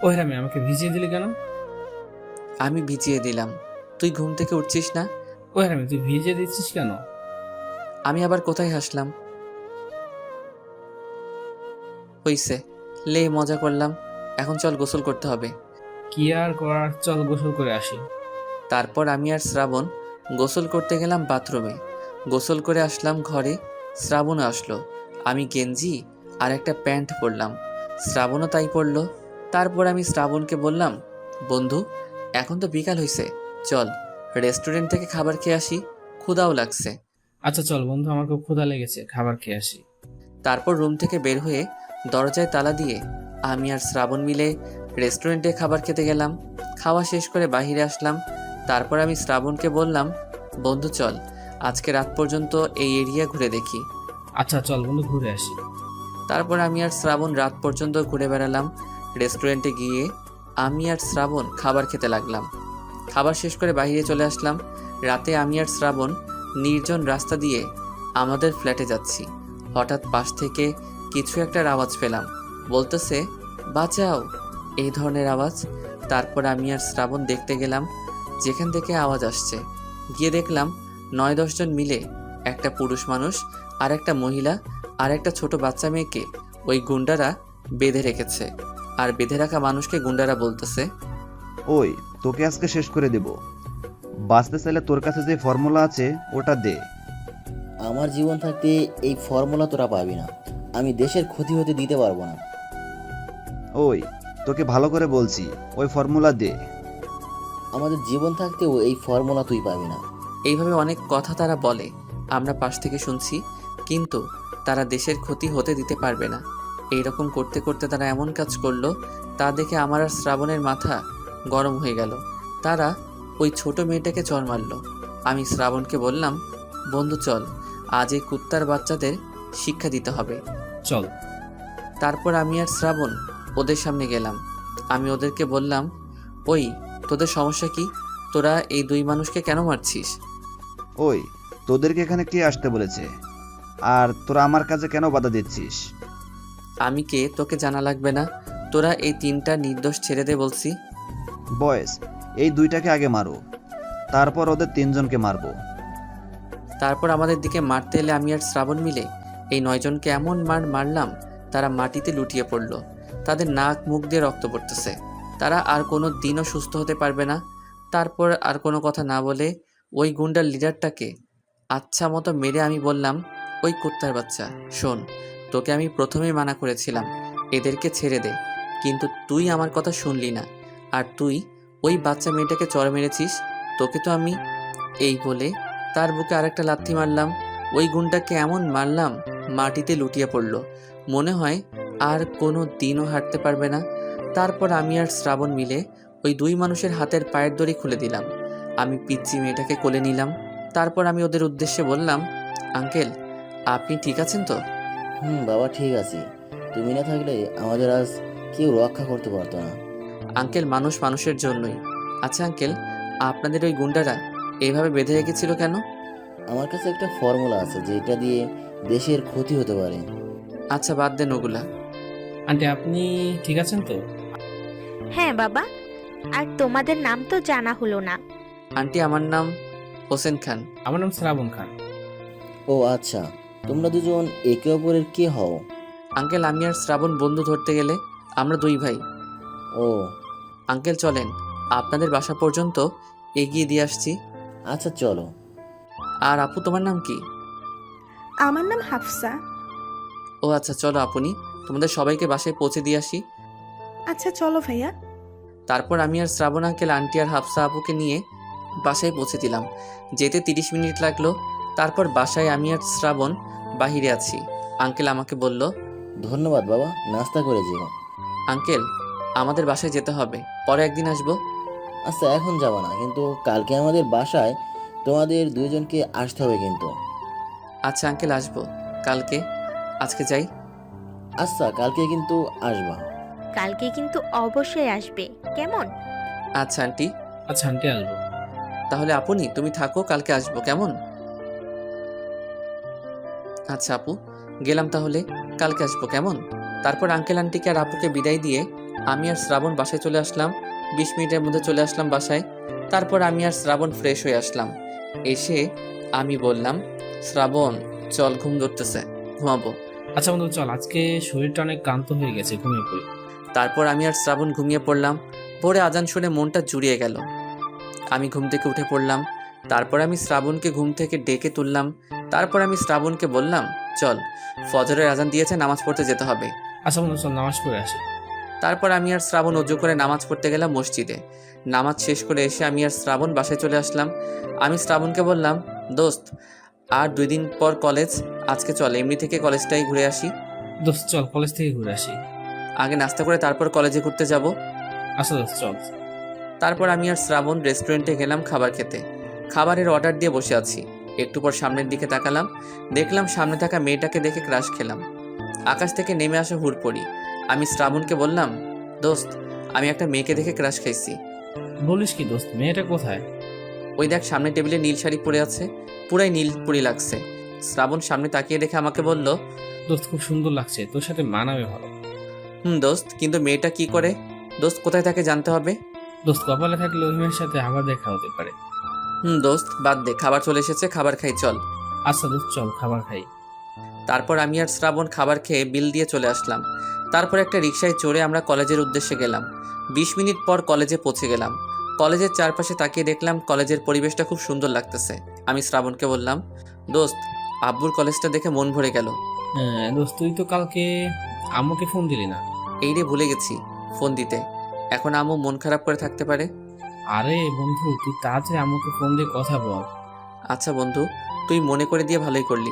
ওই রামি, আমাকে ভিজিয়ে দিলি কেন? আমি ভিজিয়ে দিলাম, তুই ঘুম থেকে উঠছিস না। ওই রামি, তুই ভিজিয়ে দিচ্ছিস কেন? আমি আবার কোথায় হাসলাম? হইছে, লে মজা করলাম। এখন চল গোসল করতে হবে। কি আর করার, চল গোসল করে আসি। তারপর আমি আর শ্রাবণ গোসল করতে গেলাম বাথরুমে। গোসল করে আসলাম ঘরে, শ্রাবণও আসলো। আমি গেঞ্জি আর একটা প্যান্ট পরলাম, শ্রাবণও তাই পরলো। তারপর আমি শ্রাবণকে বললাম, বন্ধু, এখন তো বিকাল হয়েছে, চল রেস্টুরেন্ট থেকে খাবার খেয়ে আসি, ক্ষুধাও লাগছে। আচ্ছা চল বন্ধু, আমার খুব ক্ষুধা লেগেছে, খাবার খেয়ে আসি। তারপর রুম থেকে বের হয়ে দরজায় তালা দিয়ে আমি আর শ্রাবণ মিলে রেস্টুরেন্টে খাবার খেতে গেলাম। খাওয়া শেষ করে বাইরে আসলাম। তারপর আমি শ্রাবণকে বললাম, বন্ধু চল আজকে রাত পর্যন্ত এই এরিয়া ঘুরে দেখি। আচ্ছা চল বন্ধু, ঘুরে আসি। তারপর আমি আর শ্রাবণ রাত পর্যন্ত ঘুরে বেড়ালাম। রেস্টুরেন্টে গিয়ে আমি আর শ্রাবণ খাবার খেতে লাগলাম। খাবার শেষ করে বাইরে চলে আসলাম। রাতে আমি আর শ্রাবণ নির্জন রাস্তা দিয়ে আমাদের ফ্ল্যাটে যাচ্ছি। হঠাৎ পাশ থেকে কিছু একটার আওয়াজ পেলাম, বলতেছে বাঁচাও, এই ধরনের আওয়াজ। তারপর আমি আর শ্রাবণ দেখতে গেলাম যেখান থেকে আওয়াজ আসছে। গিয়ে দেখলাম 9-10 জন মিলে একটা পুরুষ মানুষ আর একটা মহিলা আর একটা ছোট বাচ্চা মেয়েকে ওই গুন্ডারা বেঁধে রেখেছে। আর বেঁধে রাখা মানুষকে গুন্ডারা বলতেছে, ওই, তোকে আজকে শেষ করে দেব। বাঁচতে চাইলে তোর কাছে যে ফর্মুলা আছে ওটা দে। আমার জীবন থাকতে এই ফর্মুলা তোরা পাবি না। আমি দেশের ক্ষতি হতে দিতে পারবো না। ওই, তোকে ভালো করে বলছি, ওই ফর্মুলা দে। আমাদের জীবন থাকতেও এই ফর্মুলা তুই পাবি না। এইভাবে অনেক কথা তারা বলে, আমরা পাশ থেকে শুনছি, কিন্তু তারা দেশের ক্ষতি হতে দিতে পারবে না। এইরকম করতে করতে তারা এমন কাজ করলো, তা দেখে আমার আর শ্রাবণের মাথা গরম হয়ে গেল। তারা ওই ছোট মেয়েটাকে চড় মারলো। আমি শ্রাবণকে বললাম, বন্ধু চল, আজ এই কুত্তার বাচ্চাদের শিক্ষা দিতে হবে। চল। তারপর আমি আর শ্রাবণ ওদের সামনে গেলাম। আমি ওদেরকে বললাম, ওই, তোদের সমস্যা কি? তোরা এই দুই মানুষকে কেন মারছিস? ওই, তোদেরকে এখানে কে আসতে বলেছে? আর তোরা আমার কাজে কেন বাধা দিচ্ছিস? আমি কে তোকে জানা লাগবে না। তোরা এই তিনটা নির্দোষ ছেড়ে দে বলছি। বয়েস, এই দুইটাকে আগে মারো, তারপর ওদের তিনজনকে মারবো। তারপর আমাদের দিকে মারতে এলে আমি আর শ্রাবণ মিলে এই 9 জনকে এমন মারলাম, তারা মাটিতে লুটিয়ে পড়ল। তাদের নাক মুখ দিয়ে রক্ত পড়তেছে। তারা আর কোনো দিনও সুস্থ হতে পারবে না। তারপর আর কোনো কথা না বলে ওই গুন্ডার লিডারটাকে আচ্ছা মতো মেরে আমি বললাম, ওই কুত্তার বাচ্চা, শোন, তোকে আমি প্রথমেই মানা করেছিলাম এদেরকে ছেড়ে দে, কিন্তু তুই আমার কথা শুনলি না। আর তুই ওই বাচ্চা মেয়েটাকে চড় মেরেছিস, তোকে তো আমি। এই বলে তার বুকে আরেকটা লাথি মারলাম। ওই গুন্ডাকে এমন মারলাম, মাটিতে লুটিয়ে পড়ল। মনে হয় আর কোনো দিনও হাঁটতে পারবে না। তারপর আমি আর শ্রাবণ মিলে ওই দুই মানুষের হাতের পায়ের দড়ি খুলে দিলাম। আমি পিচ্চি মেয়েটাকে কোলে নিলাম। তারপর আমি ওদের উদ্দেশ্যে বললাম, আঙ্কেল, আপনি ঠিক আছেন তো? বাবা, ঠিক আছে। তুমি না থাকলে আমাদের আজ কেউ রক্ষা করতে পারতো না। আঙ্কেল, মানুষ মানুষের জন্যই। আচ্ছা আঙ্কেল, আপনাদের ওই গুন্ডারা এইভাবে বেঁধে রেখেছিল কেন? আমার কাছে একটা ফর্মুলা আছে যেটা দিয়ে দেশের ক্ষতি হতে পারে। আচ্ছা বাদ দেন ওগুলা। আন্টি, আপনি ঠিক আছেন তো? হ্যাঁ বাবা, আর তোমাদের নাম তো জানা হলো না। আন্টি, আমার নাম হোসেন খান। আমার নাম শ্রাবণ খান। ও আচ্ছা, তোমরা দুজন একে অপরের কে হও? আঙ্কেল, আমি আর শ্রাবণ বন্ধু ধরতে গেলে আমরা দুই ভাই। ও আঙ্কেল চলেন, আপনাদের বাসা পর্যন্ত এগিয়ে দিয়ে আসছি। আচ্ছা, চলো। আর আপু, তোমার নাম কি? আমার নাম হাফসা। ও আচ্ছা, চলো আপনি, তোমাদের সবাইকে বাসায় পৌঁছে দিয়ে আসি। আচ্ছা চলো ভাইয়া। তারপর আমি আর শ্রাবণ আঙ্কেল আন্টি আর হাফসা আপুকে নিয়ে বাসায় পৌঁছে দিলাম। যেতে 30 মিনিট লাগলো। তারপর বাসায় আমি আর শ্রাবণ বাহিরে আছি। আঙ্কেল আমাকে বলল, ধন্যবাদ বাবা, নাস্তা করে যেও। আঙ্কেল, আমাদের বাসায় যেতে হবে, পরে একদিন আসবো। আচ্ছা, এখন যাবা না, কিন্তু কালকে আমাদের বাসায় তোমাদের দুইজনকে আসতে হবে কিন্তু। আচ্ছা আঙ্কেল, আসবো কালকে। আজকে যাই। আচ্ছা, কালকে কিন্তু আসবা। কালকে কিন্তু অবশ্যই আসবে, কেমন? আচ্ছা আন্টি। আচ্ছা আন্টি, আসবো। তাহলে আপনি তুমি থাকো, কালকে আসবো, কেমন? আচ্ছা আপু, গেলাম তাহলে, কালকে আসবো, কেমন? তারপর আঙ্কেল আন্টিকে আর আপুকে বিদায় দিয়ে আমি আর শ্রাবণ বাসায় চলে আসলাম। 20 মিনিটের মধ্যে চলে আসলাম বাসায়। তারপর আমি আর শ্রাবণ ফ্রেশ হয়ে আসলাম। এসে আমি বললাম, শ্রাবণ চল, ঘুম ধরতেছে, ঘুমাবো। আচ্ছা বন্ধু চল, আজকে শরীরটা অনেক ক্লান্ত হয়ে গেছে, ঘুমিয়ে পড়ি। তারপর আমি আর শ্রাবণ ঘুমিয়ে পড়লাম। ভোরে আজান শুনে মনটা জুড়িয়ে গেল। আমি ঘুম থেকে উঠে পড়লাম। তারপর আমি শ্রাবণকে ঘুম থেকে ডেকে তুললাম। তারপর আমি শ্রাবণকে বললাম, চল, ফজরের আজান দিয়েছে, নামাজ পড়তে যেতে হবে। আচ্ছা বন্ধু চল, নামাজ পড়ে আসি। তারপর আমি আর শ্রাবণ অজু করে নামাজ পড়তে গেলাম মসজিদে। নামাজ শেষ করে এসে আমি আর শ্রাবণ বাসায় চলে আসলাম। আমি শ্রাবণকে বললাম, দোস্ত, আর 2 দিন পর কলেজ, আজকে চল এমনি থেকে কলেজটাই ঘুরে আসি। দোস্ত চল, কলেজ থেকে ঘুরে আসি। আগে নাস্তা করে তারপর কলেজে ঘুরতে যাব। আচ্ছা দোস্ত চল। তারপর আমি আর শ্রাবণ রেস্টুরেন্টে গেলাম খাবার খেতে। খাবারের অর্ডার দিয়ে বসে আছি। একটু পর সামনের দিকে তাকালাম, দেখলাম সামনে থাকা মেয়েটাকে দেখে ক্রাশ খেলাম। আকাশ থেকে নেমে আসা হুড়পড়ি। আমি শ্রাবণকে বললাম, দোস্ত, আমি একটা মেয়েকে দেখে ক্রাশ খাইছি। বলিস কি দোস্ত, মেয়েটা কোথায়? ওই দেখ, সামনে টেবিলে নীল শাড়ি পরে আছে, পুরাই নীল পরি লাগছে। শ্রাবণ সামনে তাকিয়ে দেখে আমাকে বলল, দোস্ত খুব সুন্দর লাগছে, তোর সাথে মানাবে ভালো। দোস্ত, কিন্তু মেয়েটা কি করে? দোস্ত, কোথায় থাকে জানতে হবে। দোস্ত কপালে থাকলে ওই মেয়ের সাথে আবার দেখা হতে পারে। দোস্ত বাদ দে, খাবার চলে এসেছে, খাবার খাই, চল। আচ্ছা দোস্ত চল, খাবার খাই। তারপর আমি আর শ্রাবণ খাবার খেয়ে বিল দিয়ে চলে আসলাম। তারপর একটা রিকশায় চড়ে আমরা কলেজের উদ্দেশ্যে গেলাম। 20 মিনিট পর কলেজে পৌঁছে গেলাম। কলেজের চারপাশে তাকিয়ে দেখলাম কলেজের পরিবেশটা খুব সুন্দর লাগতেছে। আমি শ্রাবণকে বললাম, দোস্ত, আব্বুর কলেজটা দেখে মন ভরে গেল। হ্যাঁ দোস্ত, তুই তো কালকে আম্মুকে ফোন দিলি না। এই রে, ভুলে গেছি ফোন দিতে। এখন আম্মু মন খারাপ করে থাকতে পারে। আরে বন্ধু, তুই তাড়াতাড়ি আম্মুকে ফোন দিয়ে কথা বল। আচ্ছা বন্ধু, তুই মনে করে দিয়ে ভালোই করলি।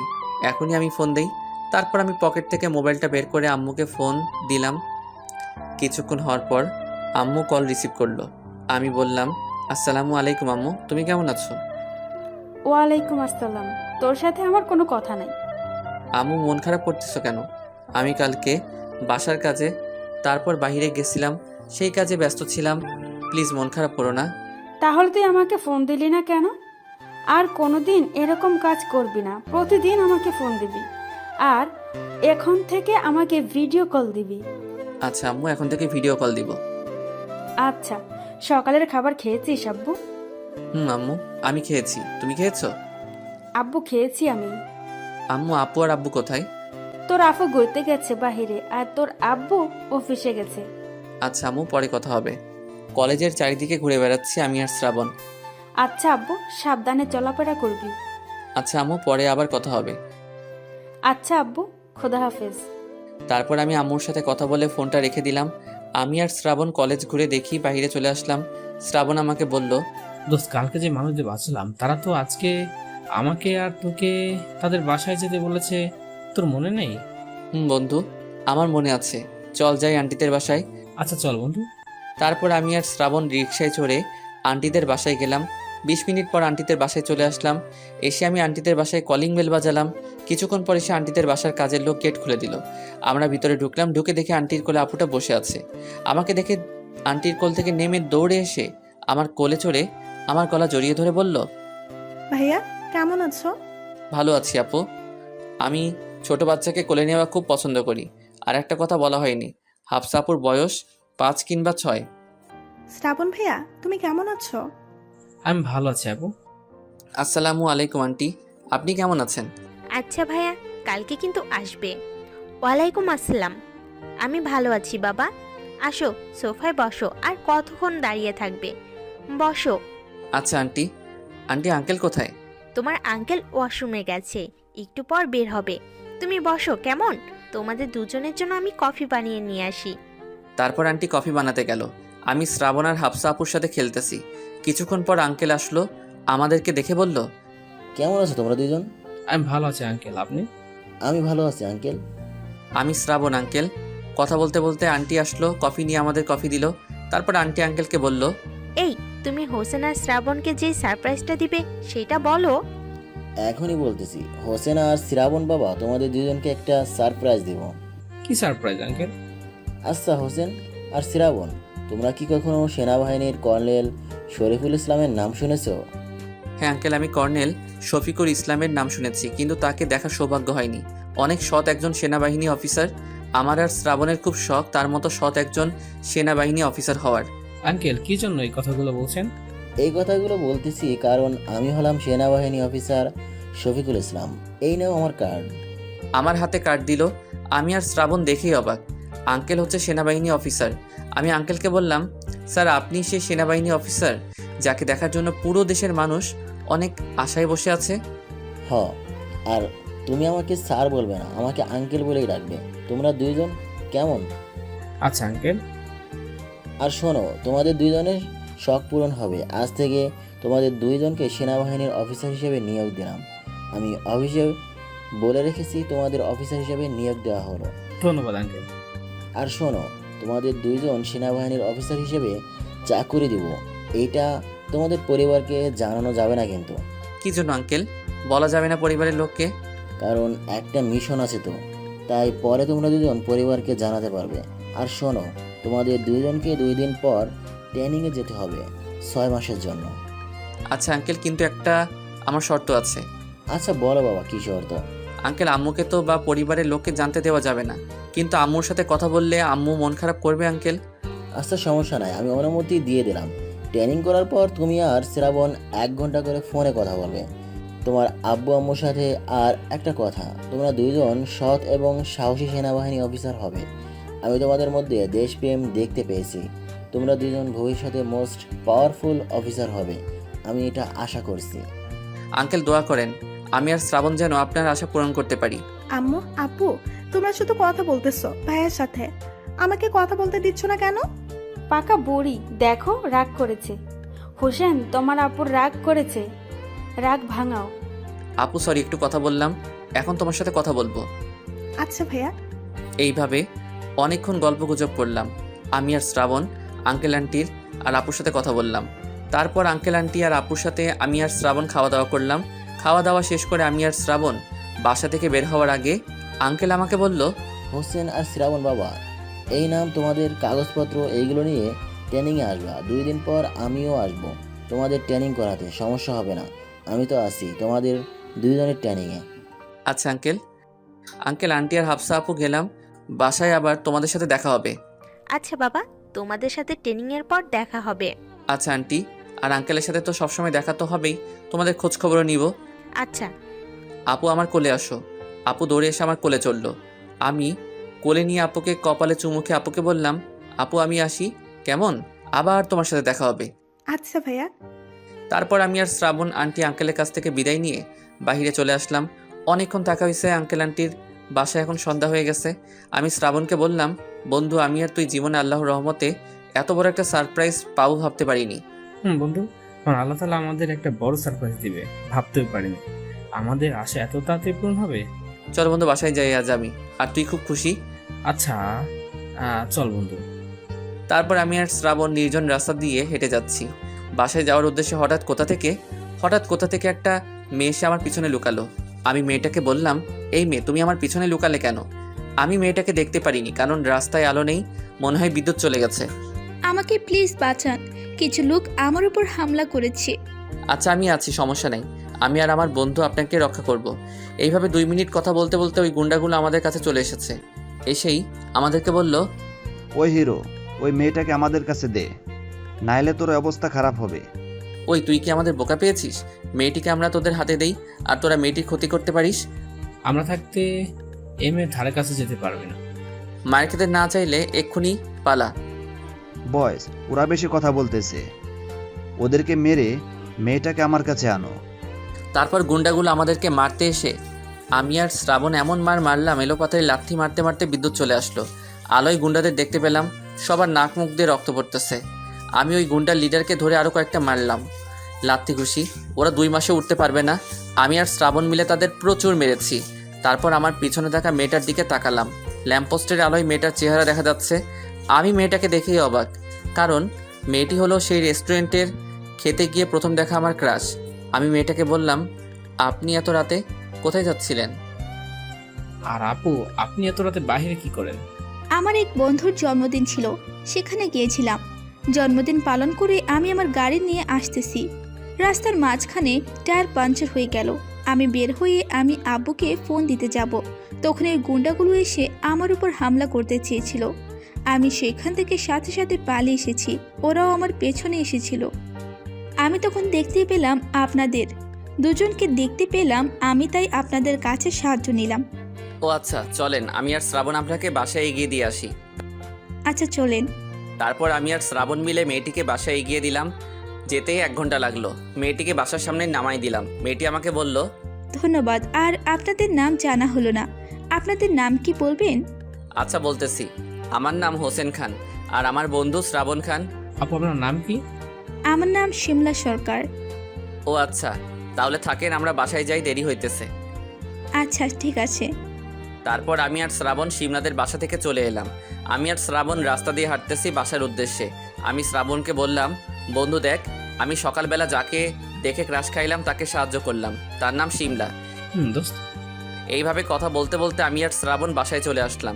এখনই আমি ফোন দেই। তারপর আমি পকেট থেকে মোবাইলটা বের করে আম্মুকে ফোন দিলাম। কিছুক্ষণ হওয়ার পর আম্মু কল রিসিভ করলো। আমি বললাম, আসসালামু আলাইকুম আম্মু, তুমি কেমন আছো? ওয়ালাইকুম আসসালাম। তোর সাথে আমার কোনো কথা নাই। আম্মু মন খারাপ করতেছো কেন? আমি কালকে বাসার কাজে, তারপর বাইরে গেছিলাম, সেই কাজে ব্যস্ত ছিলাম। প্লিজ মন খারাপ করো না। তাহলে তুই আমাকে ফোন দিলি না কেন? আর কোনোদিন এরকম কাজ করবি না, প্রতিদিন আমাকে ফোন দিবি, আর এখন থেকে আমাকে ভিডিও কল দিবি। আচ্ছা আম্মু, এখন থেকে ভিডিও কল দিব। আচ্ছা, সকালের খাবার খেয়েছিস আব্বু? আম্মু, আমি খেয়েছি, তুমি খেয়েছো? আব্বু খেয়েছি আমি। আম্মু, আপু আর আব্বু কোথায়? তোর আপু ঘুরতে গেছে বাহিরে, আর তোর আব্বু অফিসে গেছে। আচ্ছা আম্মু, পরে কথা হবে। কলেজের চারিদিকে ঘুরে বেড়াচ্ছি আমি আর শ্রাবণ। আচ্ছা আব্বু, সাবধানে চলাফেরা করবি। আচ্ছা আম্মু, পরে আবার কথা হবে। আচ্ছা আব্বু, খোদা হাফেজ। তারপর আমি আম্মুর সাথে কথা বলে ফোনটা রেখে দিলাম। আমি আর শ্রাবণ কলেজ ঘুরে দেখি বাইরে চলে আসলাম। শ্রাবণ আমাকে বলল, দোস্ত কালকে যে মানুষদের বাঁচলাম, তারা তো আজকে আমাকে আর তোকে তাদের বাসায় যেতে বলেছে, তোর মনে নেই? বন্ধু, আমার মনে আছে, চল যাই আন্টিদের বাসায়। আচ্ছা চল বন্ধু। তারপর আমি আর শ্রাবণ রিকশায় চড়ে আন্টিদের বাসায় গেলাম। 20 মিনিট পর আন্টিদের বাসায় চলে আসলাম। এসে আমি আন্টিদের বাসায় কলিং বেল বাজালাম। কিছুক্ষণ পর এসে আন্টিদের বাসার কাজের লোক গেট খুলে দিল। আমরা ভিতরে ঢুকলাম। ঢুকে দেখে আন্টির কোলে আপুটা বসে আছে। আমাকে দেখে আন্টির কোল থেকে নেমে দৌড়ে এসে আমার কোলে চড়ে আমার গলা জড়িয়ে ধরে বলল, ভাইয়া কেমন আছো? ভালো আছি আপু। আমি ছোট বাচ্চাকে কোলে নেওয়া খুব পছন্দ করি। আর একটা কথা বলা হয়নি, হাফসা আপুর বয়স 5 কিংবা 6। শ্রাবণ ভাইয়া তুমি কেমন আছো? আমি ভালো আছি আপু। আসসালামু আলাইকুম আন্টি, আপনি কেমন আছেন? আচ্ছা ভাইয়া, কালকে কিন্তু আসবে। ওয়ালাইকুম আসসালাম। আমি ভালো আছি বাবা। আসো, সোফায় বসো, আর কতক্ষণ দাঁড়িয়ে থাকবে? বসো। আচ্ছা আন্টি। আন্টি, আঙ্কেল কোথায়? তোমার আঙ্কেল ওয়াশরুমে গেছে, একটু পর বের হবে। তুমি বসো কেমন? তোমাদের দুজনের জন্য আমি কফি বানিয়ে নিয়ে আসি। তারপর আন্টি কফি বানাতে গেল। আমি শ্রাবণ আর হাফসা আপুর সাথে খেলতেছি। কিছুক্ষণ পর আঙ্কেল আসলো, আমাদেরকে দেখে বলল, কেমন আছো তোমরা দুইজন? আমি ভালো আছি আঙ্কেল, আপনি? আমি ভালো আছি আঙ্কেল। আমি শ্রাবণ আঙ্কেল। কথা বলতে বলতে আন্টি আসলো, কফি নিয়ে আমাদের কফি দিল। তারপর আন্টি আঙ্কেলকে বলল, এই, তুমি হোসেন আর শ্রাবণকে যে সারপ্রাইজটা দিবে সেটা বলো। এখনই বলতেছি, হোসেন আর শ্রাবণ বাবা তোমাদের দুজনকে একটা সারপ্রাইজ দেব। কি সারপ্রাইজ আঙ্কেল? আচ্ছা হোসেন আর শ্রাবণ, তোমরা কি কখনো সেনাবাহিনীর কর্নেল শরীফুল ইসলামের নাম শুনেছো? হ্যাঁ আঙ্কেল, আমি কর্নেল শফিকুর ইসলামের নাম শুনেছি, কিন্তু তাকে দেখার সৌভাগ্য হয়নি। অনেক সৎ একজন সেনাবাহিনী অফিসার। আমার আর শ্রাবণের খুব শখ তার মতো সৎ একজন সেনাবাহিনী অফিসার হওয়ার। আঙ্কেল কি জন্য এই কথাগুলো বলছেন? এই কথাগুলো বলতেছি কারণ আমি হলাম সেনাবাহিনী অফিসার শফিকুল ইসলাম। এই নাও আমার কার্ড। আমার হাতে কার্ড দিল। আমি আর শ্রাবণ দেখেই অবাক। আঙ্কেল হচ্ছে সেনাবাহিনী অফিসার। আমি আঙ্কেলকে বললাম, স্যার আপনি সেই সেনাবাহিনী অফিসার যাকে দেখার জন্য পুরো দেশের মানুষ অনেক আশায় বসে আছে? হ, আর তুমি আমাকে স্যার বলবে না, আমাকে আঙ্কেল বলেই রাখবে। তোমরা দুইজন কেমন? আচ্ছা আঙ্কেল। আর শোনো, তোমাদের দুইজনের শখ পূরণ হবে। আজ থেকে তোমাদের দুইজনকে সেনাবাহিনীর অফিসার হিসেবে নিয়োগ দিলাম। আমি অফিসে বলে রেখেছি তোমাদের অফিসার হিসেবে নিয়োগ দেওয়া হলো। ধন্যবাদ আঙ্কেল। আর শোনো, তোমাদের দুইজন সেনাবাহিনীর অফিসার হিসেবে চাকুরি দিব। এইটা তোমাদের পরিবারকে জানানো যাবে না কিন্তু, কি জন্য আঙ্কেল? বলা যাবে না পরিবারের লোককে? কারণ একটা মিশন আছে তো, তাই পরে তোমরা দুজন পরিবারকে জানাতে পারবে। আর শোনো, তোমাদের দুইজনকে 2 দিন পর ট্রেনিংয়ে যেতে হবে 6 মাসের জন্য। আচ্ছা আঙ্কেল, কিন্তু একটা আমার শর্ত আছে। আচ্ছা বলো বাবা, কী শর্ত? আঙ্কেল, আম্মুকে তো বা পরিবারের লোককে জানতে দেওয়া যাবে না, কিন্তু আম্মুর সাথে কথা বললে আম্মু মন খারাপ করবে আঙ্কেল। আচ্ছা সমস্যা নাই, আমি অনুমতি দিয়ে দিলাম। ট্রেনিং করার পর তুমি আর শ্রাবণ 1 ঘন্টা করে ফোনে কথা বলবে তোমার আব্বু আম্মুর সাথে। আর একটা কথা, তোমরা দুইজন সৎ এবং সাহসী সেনাবাহিনী অফিসার হবে। আমি তোমাদের মধ্যে দেশপ্রেম দেখতে পেয়েছি। তোমরা দুজন ভবিষ্যতে মোস্ট পাওয়ারফুল অফিসার হবে, আমি এটা আশা করছি। আঙ্কেল দোয়া করেন আমি আর শ্রাবণ যেন আপনার আশা পূরণ করতে পারি। আম্মু আপু, তোমরা শুধু কথা বলতেছো ভাইয়ার সাথে, আমাকে কথা বলতে দিচ্ছ না কেন? পাকা বুড়ি দেখো রাগ করেছে। হোসেন, তোমার আপুর রাগ করেছে, রাগ ভাঙাও। আপু সরি, একটু কথা বললাম, এখন তোমার সাথে কথা বলবো। আচ্ছা ভাইয়া। এইভাবে অনেকক্ষণ গল্প গুজব করলাম। আমি আর শ্রাবণ আঙ্কেল আন্টির আর আপুর সাথে কথা বললাম। তারপর আঙ্কেল আন্টি আর আপুর সাথে আমি আর শ্রাবণ খাওয়া দাওয়া করলাম। খাওয়া দাওয়া শেষ করে আমি আর শ্রাবণ বাসা থেকে বের হওয়ার আগে আঙ্কেল আমাকে বলল, হোসেন আর শ্রাবণ বাবা, এই নাম তোমাদের কাগজপত্র, এইগুলো নিয়ে ট্রেনিংয়ে আসবা। 2 দিন পর আমিও আসব তোমাদের ট্রেনিং করাতে, সমস্যা হবে না। আমি তো আছি তোমাদের দুইজনের ট্রেনিংয়ে। আচ্ছা আঙ্কেল। আঙ্কেল আন্টি আর হাফসা আপু গেলাম, বাসায় আবার তোমাদের সাথে দেখা হবে। আচ্ছা বাবা, তোমাদের সাথে ট্রেনিংয়ের পর দেখা হবে। আচ্ছা আন্টি, আর আঙ্কেলের সাথে তো সবসময় দেখা তো হবেই, তোমাদের খোঁজ খবরও নিব। আচ্ছা। আপু আমার কোলে আসো। আপু দৌড়ে এসে আমার কোলে চললো। আমি কোলে নিয়ে আপুকে কপালে চুমুকে আপুকে বললাম, আপু আমি আসি, কেমন? আবার তোমার সাথে দেখা হবে। আচ্ছা ভাইয়া। তারপর আমি আর শ্রাবণ আন্টি আঙ্কেলের কাছ থেকে বিদায় নিয়ে বাইরে চলে আসলাম। অনেকক্ষণ থাকা হয়েছে আঙ্কেল আন্টির বাসায়, এখন সন্ধ্যা হয়ে গেছে। আমি শ্রাবণকে বললাম, বন্ধু আমি আর তুই জীবনে আল্লাহর রহমতে এত বড় একটা সারপ্রাইজ পাবো ভাবতে পারিনি। বন্ধু, কারণ আল্লাহ তাআলা আমাদের একটা বড় সারপ্রাইজ দিবে, ভাবতেও পারিনি। আমাদের আশা এত তাড়াতাড়ি পূরণ হবে। চল বন্ধু বাসায় যাই আজ আমি, আর তুই খুব খুশি। আচ্ছা চল বন্ধু। তারপর আমি আর শ্রাবণ নির্জন রাস্তা দিয়ে হেঁটে যাচ্ছি বাসায় যাওয়ার উদ্দেশ্যে। হঠাৎ কোথা থেকে একটা মেয়ে এসে আমার পিছনে লুকালো। আমি মেয়েটাকে বললাম, এই মেয়ে তুমি আমার পিছনে লুকালে কেন? আমি মেয়েটাকে দেখতে পারিনি, কারণ রাস্তায় আলো নেই, মনে হয় বিদ্যুৎ চলে গেছে। আমাকে প্লিজ বাঁচান, কিছু লোক আমার উপর হামলা করেছে। আচ্ছা আমি আছি, সমস্যা নেই, আমি আর আমার বন্ধু আপনাকে রক্ষা করব। এইভাবে 2 মিনিট কথা বলতে বলতে ওই গুন্ডাগুলো আমাদের কাছে চলে এসেছে। এসেই আমাদেরকে বলল, ওই হিরো, ওই মেয়েটাকে আমাদের কাছে দে, নাইলে তোর অবস্থা খারাপ হবে। ওই তুই কি আমাদের বোকা পেয়েছিস? মেয়েটিকে আমরা তোদের হাতে দেই আর তোরা মেয়েটির ক্ষতি করতে পারিস? আমরা থাকতে এম এর ধারে কাছে যেতে পারবে না। মায়ের খেতে না চাইলে এক্ষুনি পালা। বয়স, ওরা বেশি কথা বলতেছে, ওদেরকে মেরে মেয়েটাকে আমার কাছে আনো। তারপর গুন্ডাগুলো আমাদেরকে মারতে এসে আমি আর শ্রাবণ এমন মার মারলাম, এলোপাতাড়ি লাথি মারতে মারতে বিদ্যুৎ চলে আসলো। আলোয় গুন্ডাদের দেখতে পেলাম, সবার নাক মুখ দিয়ে রক্ত পড়তেছে। আমি ওই গুন্ডার লিডারকে ধরে আরও কয়েকটা মারলাম লাথি ঘুষি। ওরা 2 মাসে উঠতে পারবে না। আমি আর শ্রাবণ মিলে তাদের প্রচুর মেরেছি। তারপর আমার পিছনে থাকা মেয়েটার দিকে তাকালাম, ল্যাম্পপোস্টের আলোয় মেয়েটার চেহারা দেখা যাচ্ছে। আমি মেয়েটাকে দেখেই অবাক, কারণ মেয়েটি হলো সেই রেস্টুরেন্টের খেতে গিয়ে প্রথম দেখা আমার ক্রাশ। আমি মেয়েটাকে বললাম, আপনি এত রাতে কোথায় যাচ্ছিলেন? আর আপু, আপনি এত রাতে বাইরে কি করেন? আমার এক বন্ধুর জন্মদিন ছিল, সেখানে গিয়েছিলাম। জন্মদিন পালন করে আমি আমার গাড়ি নিয়ে আসতেছি, রাস্তার মাঝখানে টায়ার পাঞ্চার হয়ে গেল। আমি বের হয়ে আমি আব্বুকে ফোন দিতে যাব, তখন এই গুন্ডাগুলো এসে আমার উপর হামলা করতে চেয়েছিল। আমি সেখান থেকে সাথে সাথে পালিয়ে এসেছি, ওরাও আমার পেছনে এসেছিল। আমি তখন দেখতে পেলাম আপনাদের দুজনকে দেখতে পেলাম, আমি তাই আপনাদের কাছে সাহায্য নিলাম। ও আচ্ছা, চলেন আমি আর শ্রাবণ আপনাকে বাসায় এগিয়ে দিয়ে আসি। আচ্ছা চলেন। তারপর আমি আর শ্রাবণ মিলে মেয়েটিকে বাসায় এগিয়ে দিলাম। যেতেই 1 ঘন্টা লাগলো। মেয়েটিকে বাসার সামনে নামাই দিলাম। মেয়েটি আমাকে বলল, ধন্যবাদ। আর আপনাদের নাম জানা হলো না, আপনাদের নাম কি বলবেন? আচ্ছা বলতেছি। আমার নাম হোসেন খান, আর আমার বন্ধু শ্রাবণ খান। আপু আপনার নাম কি? আমার নাম শিমলা সরকার। ও আচ্ছা, তাহলে থাকেন, আমরা বাসায় যাই, দেরি হইতেছে। আচ্ছা ঠিক আছে। তারপর আমি আর শ্রাবণ শিমলাদের বাসা থেকে চলে এলাম। আমি আর শ্রাবণ রাস্তা দিয়ে হাঁটতেছি বাসার উদ্দেশ্যে। আমি শ্রাবণকে বললাম, বন্ধু দেখ, আমি সকালবেলা যাকে দেখে ক্রাশ খাইলাম তাকে সাহায্য করলাম, তার নাম শিমলা। দোস্ত। এইভাবে কথা বলতে বলতে আমি আর শ্রাবণ বাসায় চলে আসলাম।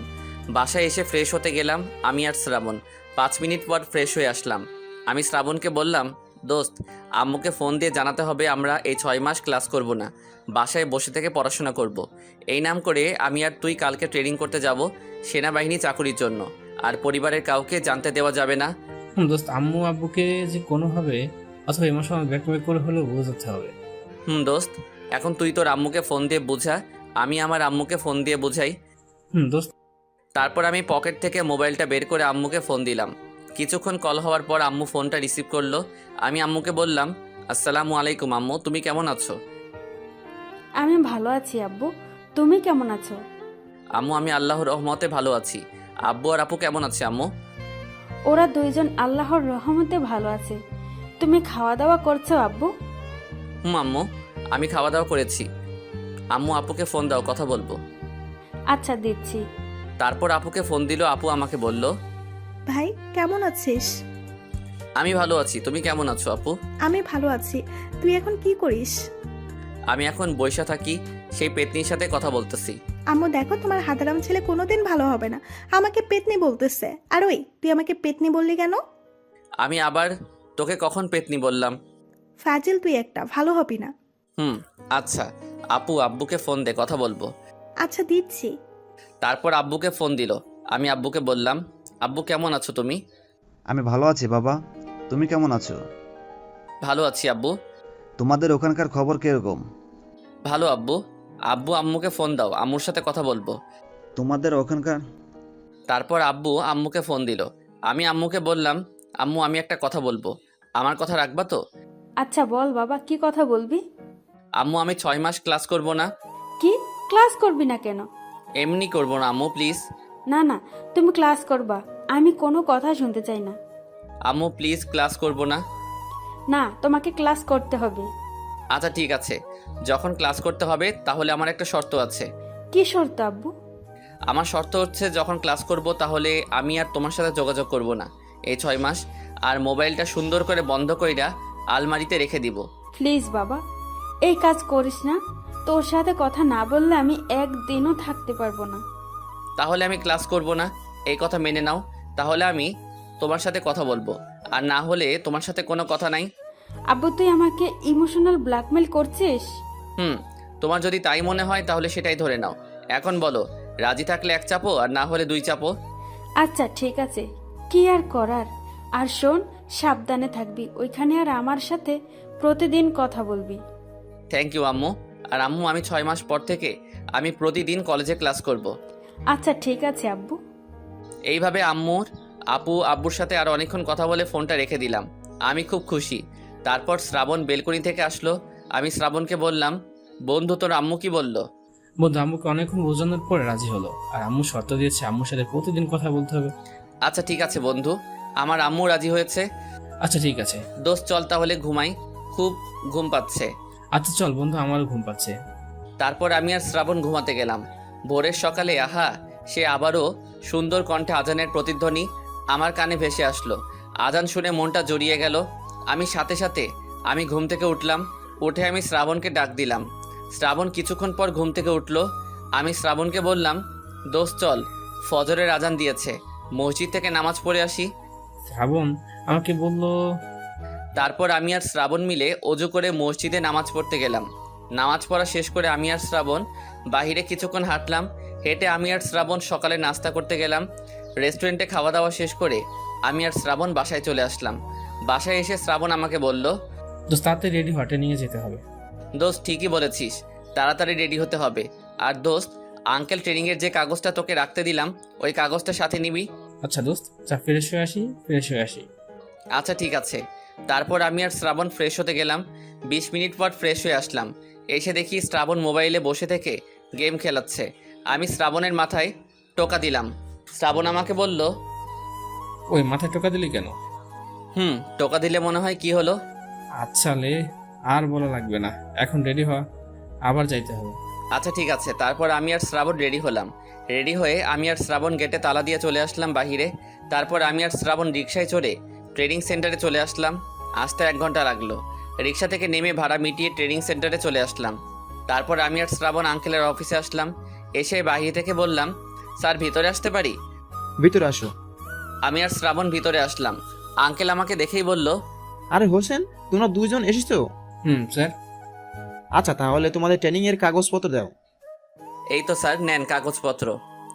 বাসায় এসে ফ্রেশ হতে গেলাম আমি আর শ্রাবণ। 5 মিনিট পর ফ্রেশ হয়ে আসলাম। আমি শ্রাবণকে বললাম, দোস্ত, আম্মুকে ফোন দিয়ে জানাতে হবে আমরা এই 6 মাস ক্লাস করব না, বাসায় বসে থেকে পড়াশোনা করব। এই নাম করে আমি আর তুই কালকে ট্রেনিং করতে যাব সেনাবাহিনী চাকুরির জন্য, আর পরিবারের কাউকে জানতে দেওয়া যাবে না। দোস্ত, আম্মু আব্বুকে যে কোনোভাবে অথবা ইমোশনাল ব্ল্যাকমেল করে হলেও বোঝাতে হবে। দোস্ত, এখন তুই তোর আম্মুকে ফোন দিয়ে বুঝা, আমি আমার আম্মুকে ফোন দিয়ে বুঝাই। দোস্ত। তারপর আমি পকেট থেকে মোবাইলটা বের করে আম্মুকে ফোন দিলাম। কিছুক্ষণ কল হওয়ার পর আম্মু ফোনটা রিসিভ করলো। আমি আম্মুকে বললাম, আসসালামু আলাইকুম আম্মু, তুমি কেমন আছো? আমি ভালো আছি আব্বু, তুমি কেমন আছো? আম্মু, আমি আল্লাহর রহমতে ভালো আছি। আব্বু আর আপু কেমন আছে আম্মু? ওরা দুইজন আল্লাহর রহমতে ভালো আছে। তুমি খাওয়া দাওয়া করছো আব্বু? আম্মু, আমি খাওয়া দাওয়া করেছি। আম্মু, আপুকে ফোন দাও, কথা বলবো। আচ্ছা দিচ্ছি। তারপর আপুকে ফোন দিল। আপু আমাকে বলল, ভাই কেমন আছিস? আমি ভালো আছি, তুমি কেমন আছো আপু? আমি ভালো আছি। তুই এখন কি করিস? আমি এখন বইসা থাকি, সেই পেতনির সাথে কথা বলতেছি। আম্মু দেখো, তোমার হাদারাম ছেলে কোনোদিন ভালো হবে না, আমাকে পেতনি বলতেছে। আর ওই, তুই আমাকে পেতনি বললি কেন? আমি আবার তোকে কখন পেতনি বললাম? ফাজিল তুই একটা, ভালো হবি না। আচ্ছা আপু, আব্বুকে ফোন দে, কথা বলবো। আচ্ছা দিচ্ছি। তারপর আব্বুকে ফোন দিল। আমি আব্বুকে বললাম, আব্বু কেমন আছো তুমি? আমি ভালো আছি বাবা, তুমি কেমন আছো? ভালো আছি আব্বু। তোমাদের ওখানকার খবর কিরকম? ভালো আব্বু। আব্বু আম্মুকে ফোন দাও, আম্মুর সাথে কথা বলবো। তোমাদের ওখানকার তারপর আব্বু আম্মুকে ফোন দিল। আমি আম্মুকে বললাম, আম্মু আমি একটা কথা বলবো, আমার কথা রাখবা তো? আচ্ছা বল বাবা, কি কথা বলবি? আম্মু, আমি 6 মাস ক্লাস করব না। কি ক্লাস করবি না কেন? এমনি করব না আম্মু, প্লিজ। না না, তুমি ক্লাস করবা, আমি কোনো কথা শুনতে চাই না। আম্মু প্লিজ, ক্লাস করব না। না, তোমাকে ক্লাস করতে হবে। আচ্ছা ঠিক আছে, যখন ক্লাস করতে হবে তাহলে আমার একটা শর্ত আছে। কি শর্ত আব্বু? আমার শর্ত হচ্ছে, যখন ক্লাস করব তাহলে আমি আর তোমার সাথে যোগাযোগ করব না এই 6 মাস, আর মোবাইলটা সুন্দর করে বন্ধ কইরা আলমারিতে রেখে দিব। প্লিজ বাবা, এই কাজ করিস না। তোর সাথে কথা না বললে আমি একদিনও থাকতে পারবো না। তাহলে আমি ক্লাস করব না, এই কথা মেনে নাও। তাহলে আমি তোমার সাথে কথা বলবো, আর না হলে তোমার সাথে কোনো কথা নাই। আব্বু তুই আমাকে ইমোশনাল ব্ল্যাকমেল করছিস? তোমার যদি তাই মনে হয় তাহলে সেটাই ধরে নাও। এখন বলো, রাজি থাকলে 1 চাপো, আর না হলে 2 চাপো। আচ্ছা ঠিক আছে, কি আর করার। আর শোন, সাবধানে থাকবি ওইখানে, আর আমার সাথে প্রতিদিন কথা বলবি। থ্যাংক ইউ আম্মু। আর আম্মু, আমি 6 মাস পর থেকে আমি প্রতিদিন কলেজে ক্লাস করব। আচ্ছা ঠিক আছে আব্বু। এইভাবে আব্বুর সাথে আর অনেকক্ষণ কথা বলে ফোনটা রেখে দিলাম। আমি খুব খুশি। তারপর শ্রাবণ বেলকনি থেকে আসলো। আমি শ্রাবণকে বললাম, বন্ধু তোর আম্মু কি বলল? বন্ধু আম্মুকে অনেকক্ষণ বোঝানোর পরে রাজি হলো, আর আম্মু শর্ত দিয়েছে আম্মুর সাথে প্রতিদিন কথা বলতে হবে। আচ্ছা ঠিক আছে বন্ধু, আমার আম্মু রাজি হয়েছে। আচ্ছা ঠিক আছে দোস্ত, চল তাহলে ঘুমাই, খুব ঘুম পাচ্ছে। আচ্ছা চল বন্ধু, আমারও ঘুম পাচ্ছে। তারপর আমি আর শ্রাবণ ঘুমাতে গেলাম। ভোরের সকালে আহা, সে আবারও সুন্দর কণ্ঠে আজানের প্রতিধ্বনি আমার কানে ভেসে আসলো। আজান শুনে মনটা জড়িয়ে গেল। আমি সাথে সাথে আমি ঘুম থেকে উঠলাম। উঠে আমি শ্রাবণকে ডাক দিলাম। শ্রাবণ কিছুক্ষণ পর ঘুম থেকে উঠল। আমি শ্রাবণকে বললাম, দোস্ত চল, ফজরের আজান দিয়েছে, মসজিদ থেকে নামাজ পড়ে আসি। শ্রাবণ আমাকে বললো। তারপর আমি আর শ্রাবণ মিলে অজু করে মসজিদে নামাজ পড়তে গেলাম। নামাজ পড়া শেষ করে আমি আর শ্রাবণ বাইরে কিছুক্ষণ হাঁটলাম। হেঁটে আমি আর শ্রাবণ সকালে নাস্তা করতে গেলাম। রেস্টুরেন্টে খাওয়া দাওয়া শেষ করে আমি আর শ্রাবণ বাসায় চলে আসলাম। বাসায় এসে শ্রাবণ আমাকে বলল, দোস্ত তাড়াতাড়ি রেডি হটে নিয়ে যেতে হবে। দোস্ত ঠিকই বলেছিস, তাড়াতাড়ি রেডি হতে হবে। আর দোস্ত, আঙ্কেল ট্রেনিংয়ের যে কাগজটা তোকে রাখতে দিলাম ওই কাগজটা সাথে নিবি। আচ্ছা দোস্ত, যা ফ্রেশ হয়ে আসি। আচ্ছা ঠিক আছে। তারপর আমি আর শ্রাবণ ফ্রেশ হতে গেলাম। 20 মিনিট পর ফ্রেশ হয়ে আসলাম। এসে দেখি শ্রাবণ মোবাইলে বসে থেকে গেম খেলাচ্ছে। আমি শ্রাবণের মাথায় টোকা দিলাম। শ্রাবণ আমাকে বলল, ওই মাথায় টোকা দিলি কেন? টোকা দিলে মনে হয় কি হলো? আচ্ছা লে, আর বলা লাগবে না, এখন রেডি হ, আবার যাইতে হবে। আচ্ছা ঠিক আছে। তারপর আমি আর শ্রাবণ রেডি হলাম। রেডি হয়ে আমি আর শ্রাবণ গেটে তালা দিয়ে চলে আসলাম বাহিরে। তারপর আমি আর শ্রাবণ রিক্সায় চড়ে ট্রেনিং সেন্টারে চলে আসলাম। আসতে 1 ঘন্টা লাগলো। রিক্সা থেকে নেমে ভাড়া মিটিয়ে ট্রেনিং সেন্টারে চলে আসলাম। তারপর আমি আর শ্রাবণ আঙ্কেলের অফিসে আসলাম। এসে বাহির থেকে বললাম, স্যার ভিতরে আসতে পারি? ভিতরে আসো। আমি আর শ্রাবণ ভিতরে আসলাম। আঙ্কেল আমাকে দেখেই বলল, আরে হোসেন, তোমরা দুইজন এসেছো? স্যার। আচ্ছা, তাহলে তোমাদের ট্রেনিং এর কাগজপত্র দাও। এই তো স্যার, নেন কাগজপত্র।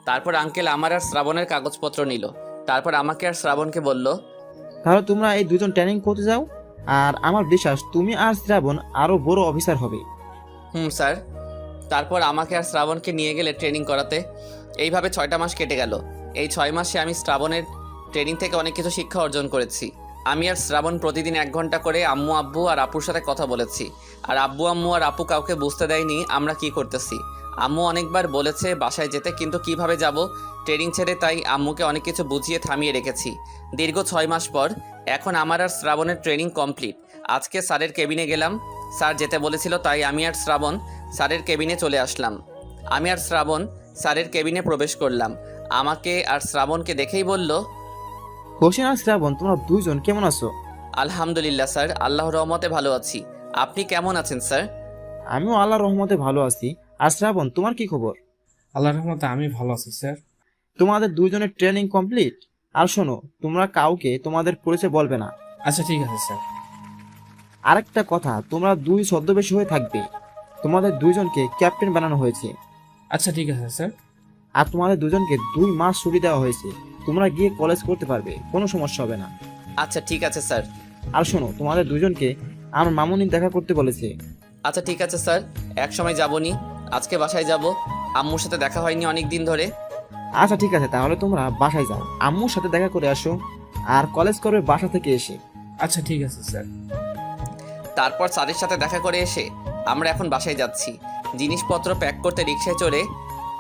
তারপর আঙ্কেল আমার আর শ্রাবণের কাগজপত্র নিল। তারপর আমাকে আর শ্রাবণকে বলল, তাহলে তোমরা এই দুজন ট্রেনিং করতে যাও, আর আমার বিশ্বাস তুমি আর শ্রাবণ আরো বড় অফিসার হবে। স্যার। তারপর আমাকে আর শ্রাবণকে নিয়ে গেলে ট্রেনিং করাতে। এইভাবে 6টা মাস কেটে গেল। এই 6 মাসে আমি শ্রাবণের ট্রেনিং থেকে অনেক কিছু শিক্ষা অর্জন করেছি। আমি আর শ্রাবণ প্রতিদিন 1 ঘন্টা করে আম্মু আব্বু আর আপুর সাথে কথা বলেছি। আর আব্বু আম্মু আর আপু কাউকে বুঝতে দেয়নি আমরা কি করতেছি। আম্মু অনেকবার বলেছে বাসায় যেতে, কিন্তু কিভাবে যাব ট্রেনিং ছেড়ে, তাই আম্মুকে অনেক কিছু বুঝিয়ে থামিয়ে রেখেছি। দীর্ঘ 6 মাস পর এখন আমার আর শ্রাবণের ট্রেনিং কমপ্লিট। আজকে স্যারের কেবিনে গেলাম। স্যার যেতে বলেছিল, তাই আমি আর শ্রাবণ স্যারের কেবিনে চলে আসলাম। আমি আর শ্রাবণ স্যারের কেবিনে প্রবেশ করলাম। আমাকে আর শ্রাবণকে দেখেই বলল, হোসেন আর শ্রাবণ, তোমরা দুইজন কেমন আছো? আলহামদুলিল্লাহ স্যার, আল্লাহর রহমতে ভালো আছি। আপনি কেমন আছেন স্যার? আমিও আল্লাহর রহমতে ভালো আছি। আর শ্রাবণ, তোমার কি খবর? আল্লাহর রহমতে আমি ভালো আছি স্যার। তোমাদের দুইজনের ট্রেনিং কমপ্লিট। আর শোনো, তোমরা কাউকে তোমাদের পরিচয় বলবে না। আচ্ছা ঠিক আছে স্যার। আরেকটা কথা, তোমরা দুই ছদ্মবেশী হয়ে থাকবে। তোমাদের দুইজনকে ক্যাপ্টেন বানানো হয়েছে। আচ্ছা ঠিক আছে স্যার। আর তোমাদের দুজনকে 2 মাস ছুটি দেওয়া হয়েছে। তোমরা গিয়ে কলেজ করতে পারবে, কোনো সমস্যা হবে না। আচ্ছা ঠিক আছে স্যার। আর শোনো, তোমাদের দুজনকে আমার মামুনি দেখা করতে বলেছে। আচ্ছা ঠিক আছে স্যার, এক সময় যাবনি। আজকে বাসায় যাব, আম্মুর সাথে দেখা হয়নি অনেক দিন ধরে। আচ্ছা ঠিক আছে, তাহলে তোমরা বাসায় যাও, আম্মুর সাথে দেখা করে আসো, আর কলেজ করবে বাসা থেকে এসে। আচ্ছা ঠিক আছে স্যার। তারপর স্যারের সাথে দেখা করে এসে আমরা এখন বাসায় যাচ্ছি। জিনিসপত্র প্যাক করতে রিক্সায় চড়ে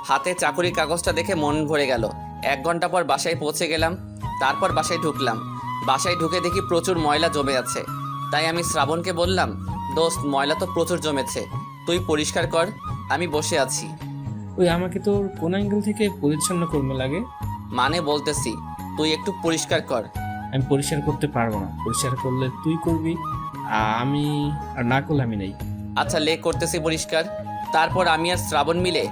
হাতে চাকুরির কাগজটা দেখে মন ভরে গেল। 1 ঘন্টা পর বাসায় পৌঁছে গেলাম। তারপর বাসায় ঢুকলাম। বাসায় ঢুকে দেখি প্রচুর ময়লা জমে আছে। তাই আমি শ্রাবণকে বললাম, দোস্ত ময়লা তো প্রচুর জমেছে, তুই পরিষ্কার কর, আমি বসে আছি। ওই আমাকে তোর কোন অ্যাঙ্গেল থেকে পরিচ্ছন্ন কর্মী লাগে? মানে বলতেছি, তুই একটু পরিষ্কার কর। আমি পরিষ্কার করতে পারবো না, পরিষ্কার করলে তুই করবি, আমি আর না করলে আমি নেই। আচ্ছা লে, করতেছি পরিষ্কার। তারপর আমি আর শ্রাবণ মিলে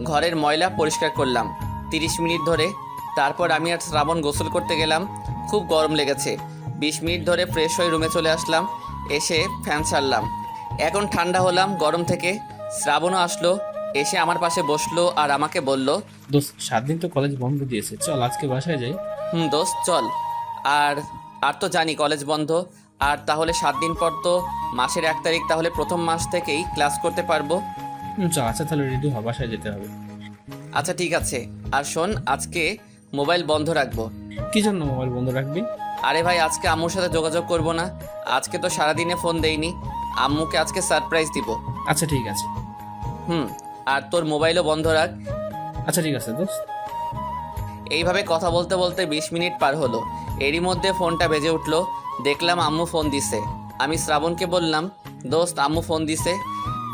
ঘরের ময়লা পরিষ্কার করলাম 30 মিনিট ধরে। তারপর আমি আর শ্রাবণ গোসল করতে গেলাম। খুব গরম লেগেছে। 20 মিনিট ধরে ফ্রেশ হয়ে রুমে চলে আসলাম। এসে ফ্যান ছাড়লাম। এখন ঠান্ডা হলাম গরম থেকে। শ্রাবণও আসলো, এসে আমার পাশে বসলো আর আমাকে বলল, দোস্ত 7 দিন তো কলেজ বন্ধ দিয়েছে, চল আজকে বাসায় যাই। দোস্ত চল। আর আর তো জানি কলেজ বন্ধ। আর তাহলে 7 দিন পর তো মাসের 1 তারিখ, তাহলে প্রথম মাস থেকেই ক্লাস করতে পারবো। চল। আচ্ছা তাহলে রেডি হ, বাসায় যেতে হবে। আচ্ছা ঠিক আছে। আর শোন, আজকে মোবাইল বন্ধ রাখবো। কি জন্য মোবাইল বন্ধ রাখবি? আরে ভাই, আজকে আম্মুর সাথে যোগাযোগ করব না। আজকে তো সারাদিনে ফোন দেইনি, আম্মুকে আজকে সারপ্রাইজ দিব। আচ্ছা ঠিক আছে। আর তোর মোবাইলও বন্ধ রাখ। আচ্ছা ঠিক আছে দোস্ত। এইভাবে কথা বলতে বলতে 20 মিনিট পার হলো। এরই মধ্যে ফোনটা বেজে উঠলো। দেখলাম আম্মু ফোন দিছে। আমি শ্রাবণকে বললাম, দোস্ত আম্মু ফোন দিছে।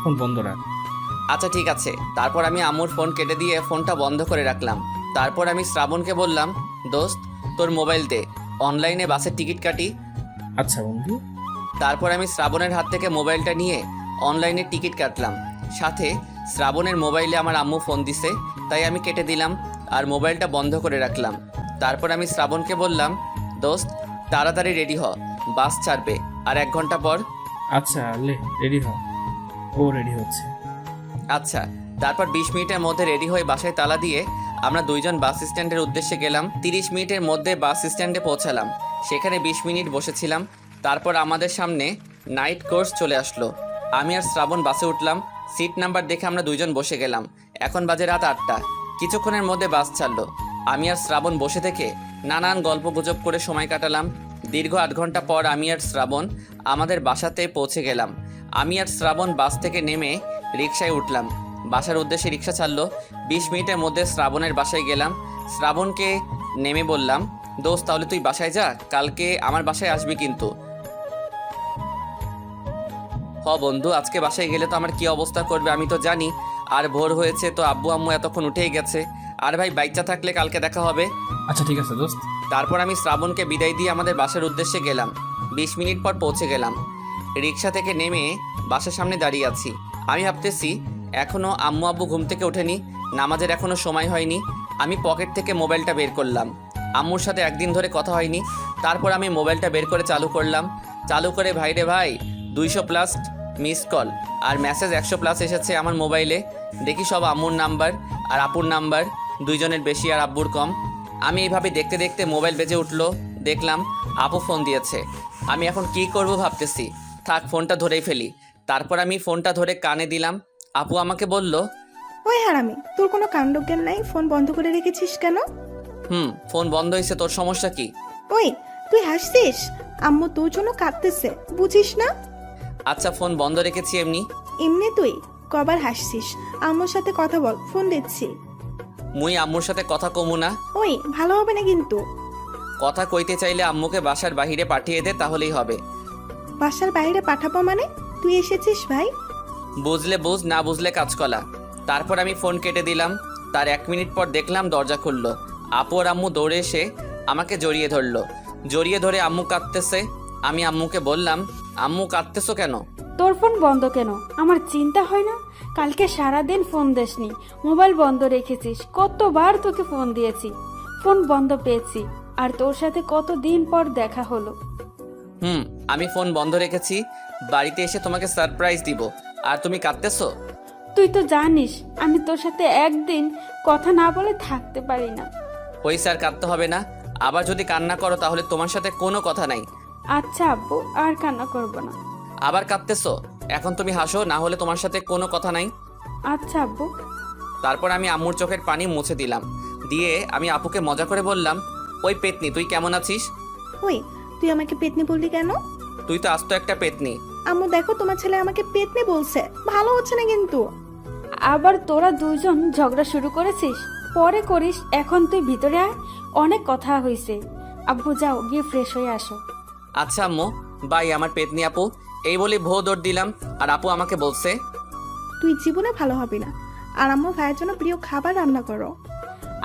ফোন বন্ধ রাখ। আচ্ছা ঠিক আছে। তারপর আমি আম্মুর ফোন কেটে দিয়ে ফোনটা বন্ধ করে রাখলাম। তারপর আমি শ্রাবণকে বললাম, দোস্ত তোর মোবাইল দে, অনলাইনে বাসের টিকিট কাটি। আচ্ছা বন্ধু। তারপর আমি শ্রাবণের হাত থেকে মোবাইলটা নিয়ে অনলাইনে টিকিট কাটলাম। সাথে শ্রাবণের মোবাইলে আমার আম্মু ফোন দিছে, তাই আমি কেটে দিলাম আর মোবাইলটা বন্ধ করে রাখলাম। তারপর আমি শ্রাবণকে বললাম, দোস্ত তাড়াতাড়ি রেডি হ, বাস ছাড়বে আর 1 ঘন্টা পর। আচ্ছা লে, রেডি হ। ও রেডি হচ্ছে। আচ্ছা, তারপর 20 মিনিটের মধ্যে রেডি হয়ে বাসায় তালা দিয়ে আমরা দুইজন বাস স্ট্যান্ডের উদ্দেশ্যে গেলাম। 30 মিনিটের মধ্যে বাস স্ট্যান্ডে পৌঁছালাম। সেখানে 20 মিনিট বসেছিলাম। তারপর আমাদের সামনে নাইট কোর্স চলে আসলো। আমি আর শ্রাবণ বাসে উঠলাম। সিট নাম্বার দেখে আমরা দুইজন বসে গেলাম। এখন বাজে রাত 8টা। কিছুক্ষণের মধ্যে বাস ছাড়লো। আমি আর শ্রাবণ বসে থেকে নানান গল্প গুজব করে সময় কাটালাম। দীর্ঘ 8 ঘন্টা পর আমি আর শ্রাবণ আমাদের বাসাতে পৌঁছে গেলাম। আমি আর শ্রাবণ বাস থেকে নেমে রিকশায় উঠলাম। বাসার উদ্দেশ্যে রিকশা ছাড়লো। 20 মিনিটের মধ্যে শ্রাবণের বাসায় গেলাম। শ্রাবণকে নেমে বললাম, দোস্ত তাহলে তুই বাসায় যা, কালকে আমার বাসায় আসবি কিন্তু। বন্ধু, আজকে বাসায় গেলে তো আমার কি অবস্থা করবে আমি তো জানি। আর ভোর হয়েছে তো, আব্বু আম্মু এতক্ষণ উঠেই গেছে। আর ভাই বাইচ্চা থাকলে কালকে দেখা হবে। আচ্ছা ঠিক আছে দোস্ত। তারপর আমি শ্রাবণকে বিদায় দিয়ে আমাদের বাসার উদ্দেশ্যে গেলাম। 20 মিনিট পর পৌঁছে গেলাম। রিকশা থেকে নেমে বাসার সামনে দাঁড়িয়ে আছি। আমি ভাবতেছি এখনও আম্মু আব্বু ঘুম থেকে ওঠেনি, নামাজের এখনও সময় হয়নি। আমি পকেট থেকে মোবাইলটা বের করলাম। আম্মুর সাথে একদিন ধরে কথা হয়নি। তারপর আমি মোবাইলটা বের করে চালু করলাম। চালু করে ভাইরে ভাই 200+ মিস কল আর মেসেজ 100+ এসেছে আমার মোবাইলে। দেখি সব আম্মুর নাম্বার আর আপুর নাম্বার, দুইজনের বেশি আর আব্বুর কম। আমি এইভাবে দেখতে দেখতে মোবাইল বেজে উঠলো। দেখলাম আপু ফোন দিয়েছে। আমি এখন কি করব ভাবতেছি, থাক ফোনটা ধরেই ফেলি। তারপর আমি ফোনটা ধরে কানে দিলাম। আপু আমাকে বলল, ওই হারামি, তোর কোনো কাণ্ডজ্ঞান নাই, ফোন বন্ধ করে রেখেছিস কেন? ফোন বন্ধ হয়েছে, তোর সমস্যা কি? ওই তুই হাসছিস? আম্মু তোর জন্য কাঁদতেছে, বুঝিস না? আচ্ছা ফোন বন্ধ রেখেছি এমনি। এমনি তুই কবার হাসছিস? আম্মুর সাথে কথা বল, ফোন দিচ্ছি। মুই আম্মুর সাথে কথা কমু না। ওই ভালো হবে না কিন্তু। কথা কইতে চাইলে আম্মুকে বাসার বাহিরে পাঠিয়ে দে, তাহলেই হবে। বাসার বাইরে পাঠাবো মানে? তুই এসেছিস ভাই? বুঝলে বুঝ, না বুঝলে কাজকলা। তারপর আমি ফোন কেটে দিলাম। তার 1 মিনিট পর দেখলাম দরজা খুললো। আপু আর আম্মু দৌড়ে এসে আমাকে জড়িয়ে ধরলো। জড়িয়ে ধরে আম্মু কাঁদতেছে। আমি আম্মুকে বললাম, আম্মু কাঁদতেছো কেন? তোর ফোন বন্ধ কেন? আমার চিন্তা হয় না? কালকে সারাদিন ফোন দেসনি, মোবাইল বন্ধ রেখেছিস। কতবার তোকে ফোন দিয়েছি, ফোন বন্ধ পেয়েছি। আর তোর সাথে কতদিন পর দেখা হলো। আমি ফোন বন্ধ রেখেছি, বাড়িতে এসে তোমাকে সারপ্রাইজ দিব। আর তুমি কাঁদতেছো? তুই তো জানিস আমি তোর সাথে একদিন কথা না বলে থাকতে পারি না। ওই স্যার কাঁদতে হবে না। আবার যদি কান্না করো তাহলে তোমার সাথে কোনো কথা নাই। আচ্ছা আব্বু, আর কান্না করব না। আবার কাঁদতেছো? এখন তুমি হাসো, না হলে তোমার সাথে কোনো কথা নাই। আচ্ছা আব্বু। তারপর আমি আম্মুর চোখের পানি মুছে দিলাম। দিয়ে আমি আপুকে মজা করে বললাম, ওই পেতনি তুই কেমন আছিস? ওই তুই আমাকে পেতনি বললি কেন? তুই তো আস্ত একটা পেতনি। আম্মু দেখো, তোমার ছেলে আমাকে পেতনি বলছে, ভালো হচ্ছে না কিন্তু। আবার তোরা দুজন ঝগড়া শুরু করেছিস? পরে করিস, এখন তুই ভিতরে আয়, অনেক কথা হয়েছে। আব্বু যাও, গিয়ে ফ্রেশ হয়ে আসো। আচ্ছা আম্মু, বাই আমার পেতনি আপু। এই বলে ভো দৌড় দিলাম। আর আপু আমাকে বলছে, তুই জীবনে ভালো হবে না। আর আম্মু ভাইয়ের জন্য প্রিয় খাবার রান্না করো।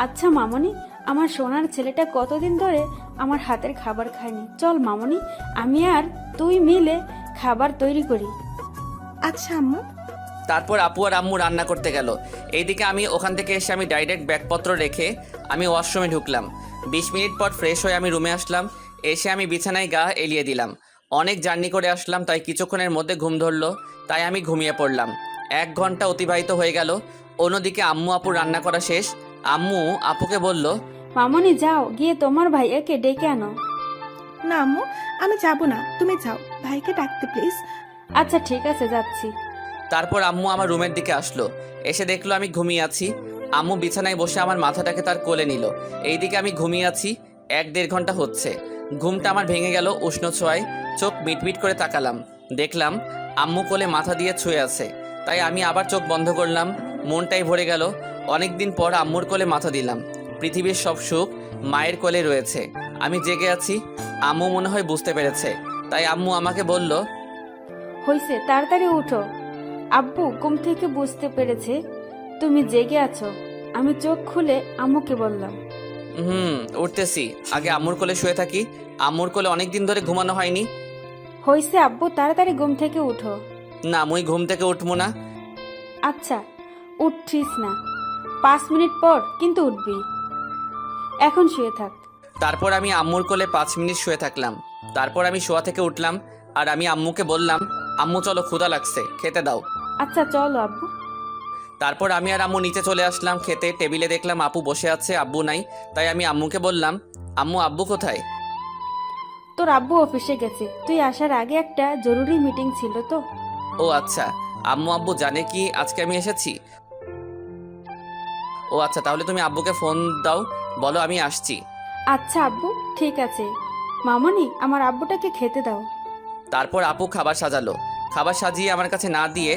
আচ্ছা মামনি, আমার সোনার ছেলেটা কতদিন ধরে আমার হাতের খাবার খায়নি। চল মামনি, আমি আর তুই মিলে খাবার তৈরি করি। আচ্ছা আম্মু। তারপর আপু আর আম্মু রান্না করতে গেল। এইদিকে আমি ওখান থেকে এসে আমি ডাইরেক্ট ব্যাগপত্র রেখে আমি ওয়াশরুমে ঢুকলাম। 20 মিনিট পর ফ্রেশ হয়ে আমি রুমে আসলাম। এসে আমি বিছানায় গা এলিয়ে দিলাম। অনেক জার্নি করে আসলাম, তাই কিছুক্ষণের মধ্যে ঘুম ধরলো। তাই আমি ঘুমিয়ে পড়লাম। 1 ঘন্টা অতিবাহিত হয়ে গেল। অন্যদিকে আম্মু আপু রান্না করা শেষ। আম্মু আপুকে বলল, মামনি যাও, গিয়ে তোমার ভাইয়াকে ডেকে আনো। না আম্মু, আমি যাব না, তুমি যাও, ভাইকে ডাকতে প্লিজ। আচ্ছা ঠিক আছে, যাচ্ছি। তারপর আম্মু আমার রুমের দিকে আসলো। এসে দেখলো আমি ঘুমিয়ে আছি। আম্মু বিছানায় বসে আমার মাথাটাকে তার কোলে নিল। এইদিকে আমি ঘুমিয়ে আছি। 1-1.5 ঘন্টা হচ্ছে। ঘুমটা আমার ভেঙে গেল উষ্ণ ছোঁয়ায়। চোখ মিটমিট করে তাকালাম। দেখলাম আম্মু কোলে মাথা দিয়ে ছুঁয়ে আছে। তাই আমি আবার চোখ বন্ধ করলাম। মনটাই ভরে গেল। অনেকদিন পর আম্মুর কোলে মাথা দিলাম। পৃথিবীর সব সুখ মায়ের কোলে রয়েছে। আমি জেগে আছি। আম্মু মনে হয় বুঝতে পেরেছে। তাই আম্মু আমাকে বলল, হইছে, তাড়াতাড়ি উঠো। আব্বু ঘুম থেকে বুঝতে পেরেছে তুমি জেগে আছো। আমি চোখ খুলে আম্মুকে বললাম, উঠতেছি। আগে আম্মুর কোলে শুয়ে থাকি। আম্মুর কোলে অনেকদিন ধরে ঘুমানো হয়নি। হইছে আব্বু, তাড়াতাড়ি ঘুম থেকে উঠো। না, মুই ঘুম থেকে উঠবো না। আচ্ছা উঠছিস না, 5 মিনিট পর কিন্তু উঠবি। এখন শুয়ে থাক। তারপর আমি আম্মুর কোলে 5 মিনিট শুয়ে থাকলাম। তারপর আমি শোয়া থেকে উঠলাম। আর আমি আম্মুকে বললাম, আম্মু চলো, ক্ষুধা লাগছে, খেতে দাও। আচ্ছা চলো আব্বু। তারপর আমি আর আম্মু নিচে চলে আসলাম খেতে। টেবিলে দেখলাম আপু বসে আছে, আব্বু নাই। তাই আমি আম্মুকে বললাম, আম্মু আব্বু কোথায়? তোর আব্বু অফিসে গেছে, তুই আসার আগে একটা জরুরি মিটিং ছিল তো। ও আচ্ছা, আম্মু আব্বু জানে কি আজকে আমি এসেছি? ও আচ্ছা, তাহলে তুমি আব্বুকে ফোন দাও, বলো আমি আসছি। আচ্ছা আব্বু, ঠিক আছে। মামনি, আমার আব্বুটাকে খেতে দাও। তারপর আপু খাবার সাজালো। খাবার সাজিয়ে আমার কাছে না দিয়ে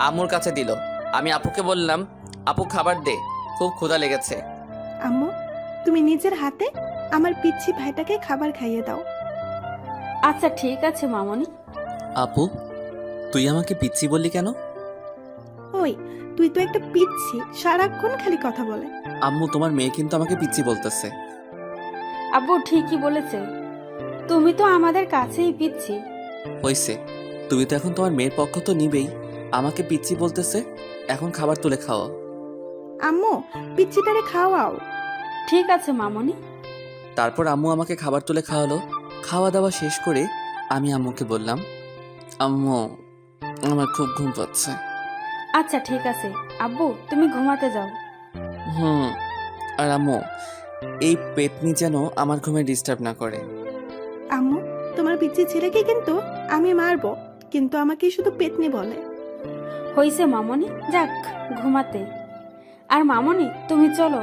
আম্মুর কাছে দিল। আমি আপুকে বললাম, আপু খাবার দে, খুব ক্ষুধা লেগেছে। আম্মু, তুমি নিজের হাতে আমার পিচ্ছি ভাইটাকে খাবার খাইয়ে দাও। আচ্ছা ঠিক আছে মামনি। আপু, তুই আমাকে পিচ্ছি বললি কেন? ওই, তুই তো একটা পিচ্ছি, সারাক্ষণ খালি কথা বলে। আম্মু, তোমার মেয়ে কিন্তু আমাকে পিচ্ছি বলতেছে। আব্বু ঠিকই বলেছে, তুমি তো আমাদের কাছেই পিচ্ছি। হইছে, তুমি তো এখন তোমার মেয়ের পক্ষ তো নিবেই। আমাকে পিচ্ছি বলতেছে, এখন খাবার তুলে খাওয়া। আম্মু, পিচ্ছিটারে খাওয়াও। ঠিক আছে মামনি। তারপর আম্মু আমাকে খাবার তুলে খাওয়ালো। খাওয়া দাওয়া শেষ করে আমি আম্মুকে বললাম, আম্মু আমার খুব ঘুম পাচ্ছে। আচ্ছা ঠিক আছে আব্বু, তুমি ঘুমাতে যাও। হুম। আর আম্মু, এই পেতনি যেন আমার ঘুমে ডিস্টার্ব না করে। আম্মু, তোমার পিচ্ছি ছেলেকে কিন্তু আমি মারবো, কিন্তু আমাকে শুধু পেতনি বলে। হইছে মামনি, যাক ঘুমাতে। আর মামনি তুমি চলো,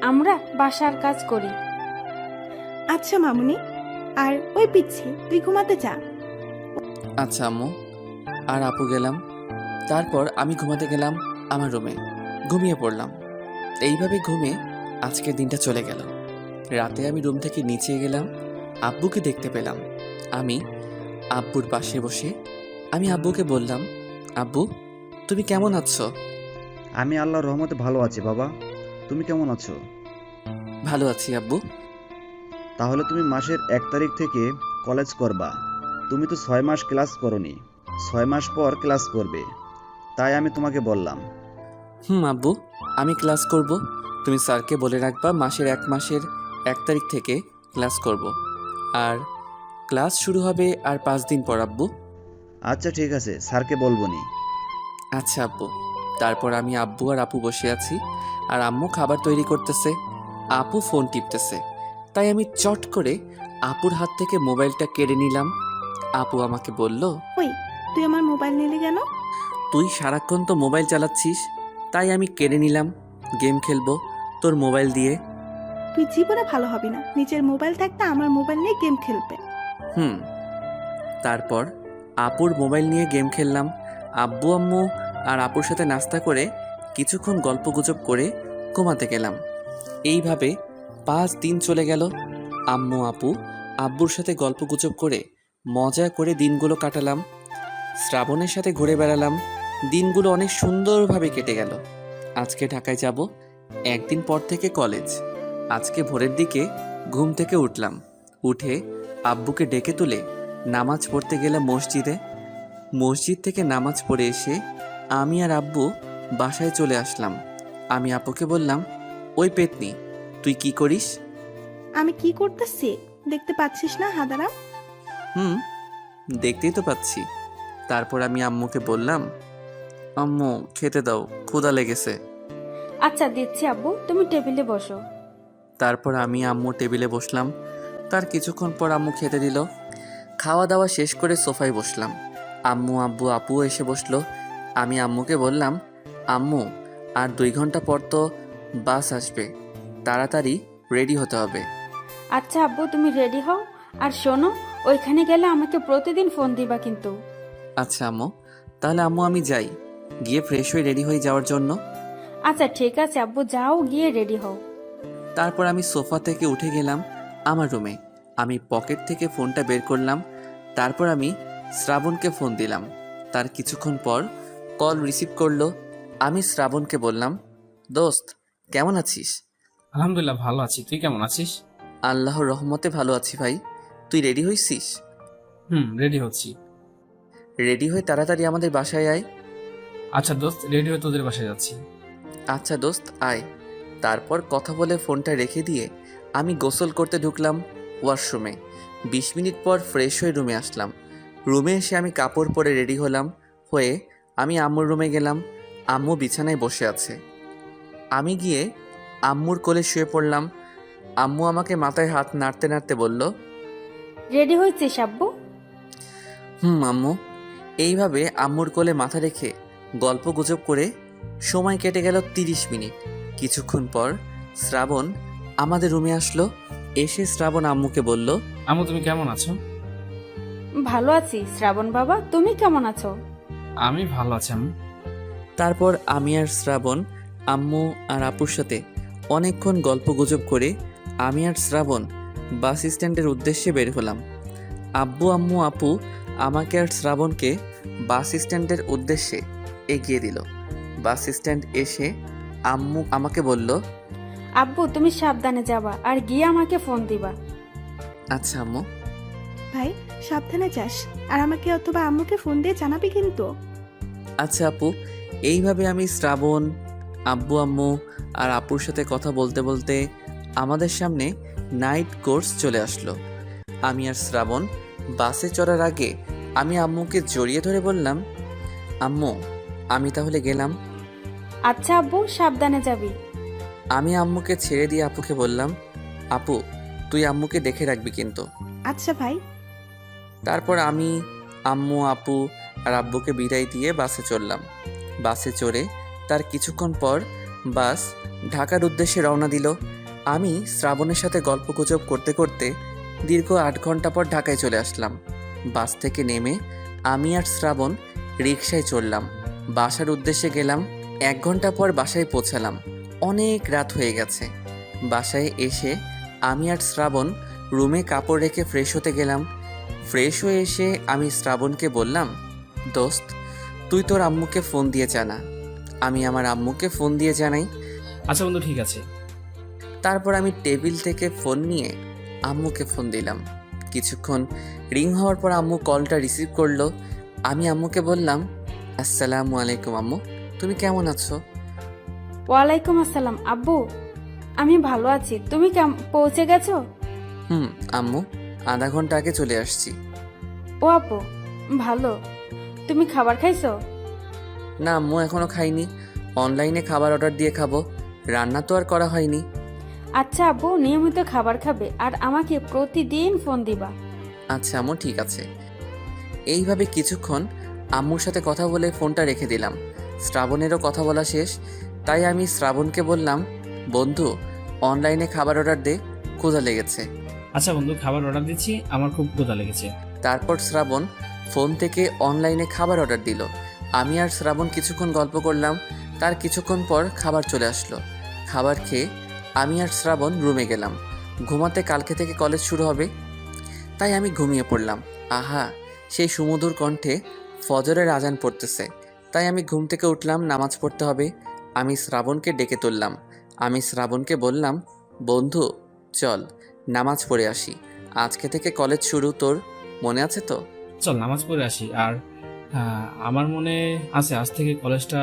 আমরা বাসার কাজ করি। আচ্ছা মামুনি, আর ওই পিচ্ছি তুই ঘুমাতে যা। আচ্ছা আম্মু। আর আপু গেলাম। তারপর আমি ঘুমাতে গেলাম আমার রুমে, ঘুমিয়ে পড়লাম। এইভাবে ঘুমে আজকের দিনটা চলে গেল। রাতে আমি রুম থেকে নিচে গেলাম, আব্বুকে দেখতে পেলাম। আমি আব্বুর পাশে বসে আমি আব্বুকে বললাম, আব্বু তুমি কেমন আছো? আমি আল্লাহর রহমতে ভালো আছি বাবা। তুমি কেমন আছো? ভালো আছি আব্বু। তাহলে তুমি মাসের 1 তারিখ থেকে কলেজ করবা। তুমি তো 6 মাস ক্লাস করনি, 6 মাস পর ক্লাস করবে, তাই আমি তোমাকে বললাম। আব্বু, আমি ক্লাস করব। তুমি স্যারকে বলে রাখবা মাসের 1 তারিখ থেকে ক্লাস করব। আর ক্লাস শুরু হবে আর 5 দিন পর আব্বু। আচ্ছা ঠিক আছে, স্যারকে বলবনি। আচ্ছা আব্বু। তারপর আমি আব্বু আর আপু বসে আছি, আর আম্মু খাবার তৈরি করতেছে, আপু ফোন টিপতেছে। তাই আমি চট করে আপুর হাত থেকে মোবাইলটা কেড়ে নিলাম। আপু আমাকে বলল, ওই, তুই আমার মোবাইল নিলি কেন? তুই সারাক্ষণ তো মোবাইল চালাচ্ছিস, তাই আমি কেড়ে নিলাম, গেম খেলবো তোর মোবাইল দিয়ে। তুই জীবনে ভালো হবি না, নিজের মোবাইল থাকতে আমার মোবাইল নিয়ে গেম খেলবে। তারপর আপুর মোবাইল নিয়ে গেম খেললাম। আব্বু আম্মু আর আপুর সাথে নাস্তা করে কিছুক্ষণ গল্পগুজব করে ঘুমাতে গেলাম। এইভাবে 5 দিন চলে গেল। আম্মু আপু আব্বুর সাথে গল্পগুজব করে মজা করে দিনগুলো কাটালাম। শ্রাবণের সাথে ঘুরে বেড়ালাম। দিনগুলো অনেক সুন্দরভাবে কেটে গেল। আজকে ঢাকায় যাব, একদিন পর থেকে কলেজ। আজকে ভোরের দিকে ঘুম থেকে উঠলাম, উঠে আব্বুকে ডেকে তুলে নামাজ পড়তে গেলাম মসজিদে। মসজিদ থেকে নামাজ পড়ে এসে আমি আর আব্বু বাসায় চলে আসলাম। আমি আপুকে বললাম, ওই পেতনি তুই কি করিস? আমি কি করতেছি দেখতে পাচ্ছিস না হাদারা? দেখতেই তো পাচ্ছি। তারপর আমি আম্মুকে বললাম, আম্মু খেতে দাও, ক্ষুধা লেগেছে। আচ্ছা দিচ্ছি আব্বু, তুমি টেবিলে বসো। তারপর আমি আম্মু টেবিলে বসলাম। তার কিছুক্ষণ পর আম্মু খেতে দিল। খাওয়া দাওয়া শেষ করে সোফায় বসলাম। আম্মু আব্বু আপুও এসে বসলো। আমি আম্মুকে বললাম, আম্মু আর 2 ঘন্টা পর তো বাস আসবে, তাড়াতাড়ি রেডি হতে হবে। আচ্ছা আব্বু তুমি রেডি হও, আর শোনো ওইখানে গেলে আমাকে প্রতিদিন ফোন দিবা কিন্তু। আচ্ছা আম্মু, তাহলে আম্মু আমি যাই, গিয়ে ফ্রেশ হয়ে রেডি হয়ে যাওয়ার জন্য। আচ্ছা ঠিক আছে আব্বু, যাও গিয়ে রেডি হও। তারপর আমি সোফা থেকে উঠে গেলাম আমার রুমে। আমি পকেট থেকে ফোনটা বের করলাম। তারপর আমি শ্রাবণকে ফোন দিলাম। তার কিছুক্ষণ পর কল রিসিভ করলো। আমি শ্রাবণকে বললাম, দোস্ত কেমন আছিস? আলহামদুলিল্লাহ ভালো আছি, তুই কেমন আছিস? আল্লাহর রহমতে ভালো আছি ভাই। তুই রেডি হইছিস? রেডি হচ্ছি। রেডি হয়ে তাড়াতাড়ি আমাদের বাসায় আয়। আচ্ছা দোস্ত, রেডি হয়ে তোদের বাসায় যাচ্ছি। আচ্ছা দোস্ত আয়। তারপর কথা বলে ফোনটা রেখে দিয়ে আমি গোসল করতে ঢুকলাম ওয়াশরুমে। 20 মিনিট পর ফ্রেশ হয়ে রুমে আসলাম। রুমে এসে আমি কাপড় পরে রেডি হলাম, হয়ে আমি আম্মুর রুমে গেলাম। আম্মু বিছানায় বসে আছে। আমি গিয়ে আম্মুর কোলে শুয়ে পড়লাম। আম্মু আমাকে মাথায় হাত নাড়তে নাড়তে বলল, রেডি হয়েছিস আব্বু? আম্মু। এইভাবে আম্মুর কোলে মাথা রেখে গল্প গুজব করে সময় কেটে গেল 30 মিনিট। কিছুক্ষণ পর শ্রাবণ আমাদের রুমে আসলো। এসে শ্রাবণ আম্মুকে বলল, আম্মু তুমি কেমন আছো? ভালো আছি শ্রাবণ বাবা, তুমি কেমন আছো? আমি ভালো আছি আম্মু। তারপর আমি আর শ্রাবণ আম্মু আর আপুর সাথে অনেকক্ষণ গল্প গুজব করে আমি আর শ্রাবণ বাস স্ট্যান্ডের উদ্দেশ্যে বের হলাম। আব্বু আম্মু আপু আমাকে আর শ্রাবণকে বাস স্ট্যান্ডের উদ্দেশ্যে এগিয়ে দিল। বাস স্ট্যান্ড এসে আম্মু আমাকে বলল, আব্বু তুমি সাবধানে যাবা আর গিয়ে আমাকে ফোন দিবা। আচ্ছা আম্মু। ভাই সাবধানে যাস, আর আমাকে অথবা আম্মুকে ফোন দিয়ে জানাবি কিন্তু। আচ্ছা আপু। এইভাবে আমি শ্রাবণ, আব্বু আম্মু আর আপুর সাথে কথা বলতে বলতে আমাদের সামনে নাইট কোর্স চলে আসলো। আমি আর শ্রাবণ বাসে চড়ার আগে আমি আম্মুকে জড়িয়ে ধরে বললাম, আম্মু আমি তাহলে গেলাম। আচ্ছা আব্বু, সাবধানে যাবি। আমি আম্মুকে ছেড়ে দিয়ে আপুকে বললাম, আপু তুই আম্মুকে দেখে রাখবি কিন্তু। আচ্ছা ভাই। তারপর আমি আম্মু আপু আর আব্বুকে বিদায় দিয়ে বাসে চড়লাম। বাসে চড়ে তার কিছুক্ষণ পর বাস ঢাকার উদ্দেশ্যে রওনা দিল। আমি শ্রাবণের সাথে গল্পগুজব করতে করতে দীর্ঘ 8 ঘন্টা পর ঢাকায় চলে আসলাম। বাস থেকে নেমে আমি আর শ্রাবণ রিকশায় চড়লাম। বাসার উদ্দেশ্যে গেলাম। 1 ঘন্টা পর বাসায় পৌঁছালাম। অনেক রাত হয়ে গেছে। বাসায় এসে আমি আর শ্রাবণ রুমে কাপড় রেখে ফ্রেশ হতে গেলাম। ফ্রেশ হয়ে এসে আমি শ্রাবণকে বললাম, দোস্ত তুই তোর আম্মুকে ফোন দিয়ে জানা। আমি আমার আম্মুকে ফোন দিয়ে জানাই। আচ্ছা বন্ধু ঠিক আছে। তারপর আমি টেবিল থেকে ফোন নিয়ে আম্মুকে ফোন দিলাম। কিছুক্ষণ রিং হওয়ার পর আম্মু কলটা রিসিভ করলো। আমি আম্মুকে বললাম, আসসালামু আলাইকুম আম্মু, তুমি কেমন আছো? ওয়ালাইকুম আসসালাম আব্বু, আমি ভালো আছি। তুমি পৌঁছে গেছো? আম্মু আধা ঘন্টা আগে চলে আসছি। ও আপু ভালো। তুমি খাবার খাইছো? না আম্মু এখনো খাইনি। অনলাইনে খাবার অর্ডার দিয়ে খাবো, রান্না তো আর করা হয়নি। আচ্ছা আব্বু, নিয়মিত খাবার খাবে আর আমাকে প্রতিদিন ফোন দিবা। আচ্ছা আম্মু ঠিক আছে। এইভাবে কিছুক্ষণ আম্মুর সাথে কথা বলে ফোনটা রেখে দিলাম। শ্রাবণেরও কথা বলা শেষ, তাই আমি শ্রাবণকে বললাম, বন্ধু অনলাইনে খাবার অর্ডার দে, ক্ষুধা লেগেছে। আচ্ছা বন্ধু খাবার অর্ডার দিচ্ছি, আমার খুব ক্ষুধা লেগেছে। তারপর শ্রাবণ ফোন থেকে অনলাইনে খাবার অর্ডার দিল। আমি আর শ্রাবণ কিছুক্ষণ গল্প করলাম। তার কিছুক্ষণ পর খাবার চলে আসলো। খাবার খেয়ে আমি আর শ্রাবণ রুমে গেলাম। ঘুমাতে কালকে থেকে কলেজ শুরু হবে, তাই আমি ঘুমিয়ে পড়লাম। আহা সেই সুমধুর কণ্ঠে ফজরের আজান পড়তেছে, তাই আমি ঘুম থেকে উঠলাম, নামাজ পড়তে হবে। আমি শ্রাবণকে ডেকে তুললাম। আমি শ্রাবণকে বললাম, বন্ধু চল নামাজ পড়ে আসি, আজকে থেকে কলেজ শুরু, তোর মনে আছে তো? চল নামাজ পড়ে আসি। আর আমার মনে আছে আজ থেকে কলেজটা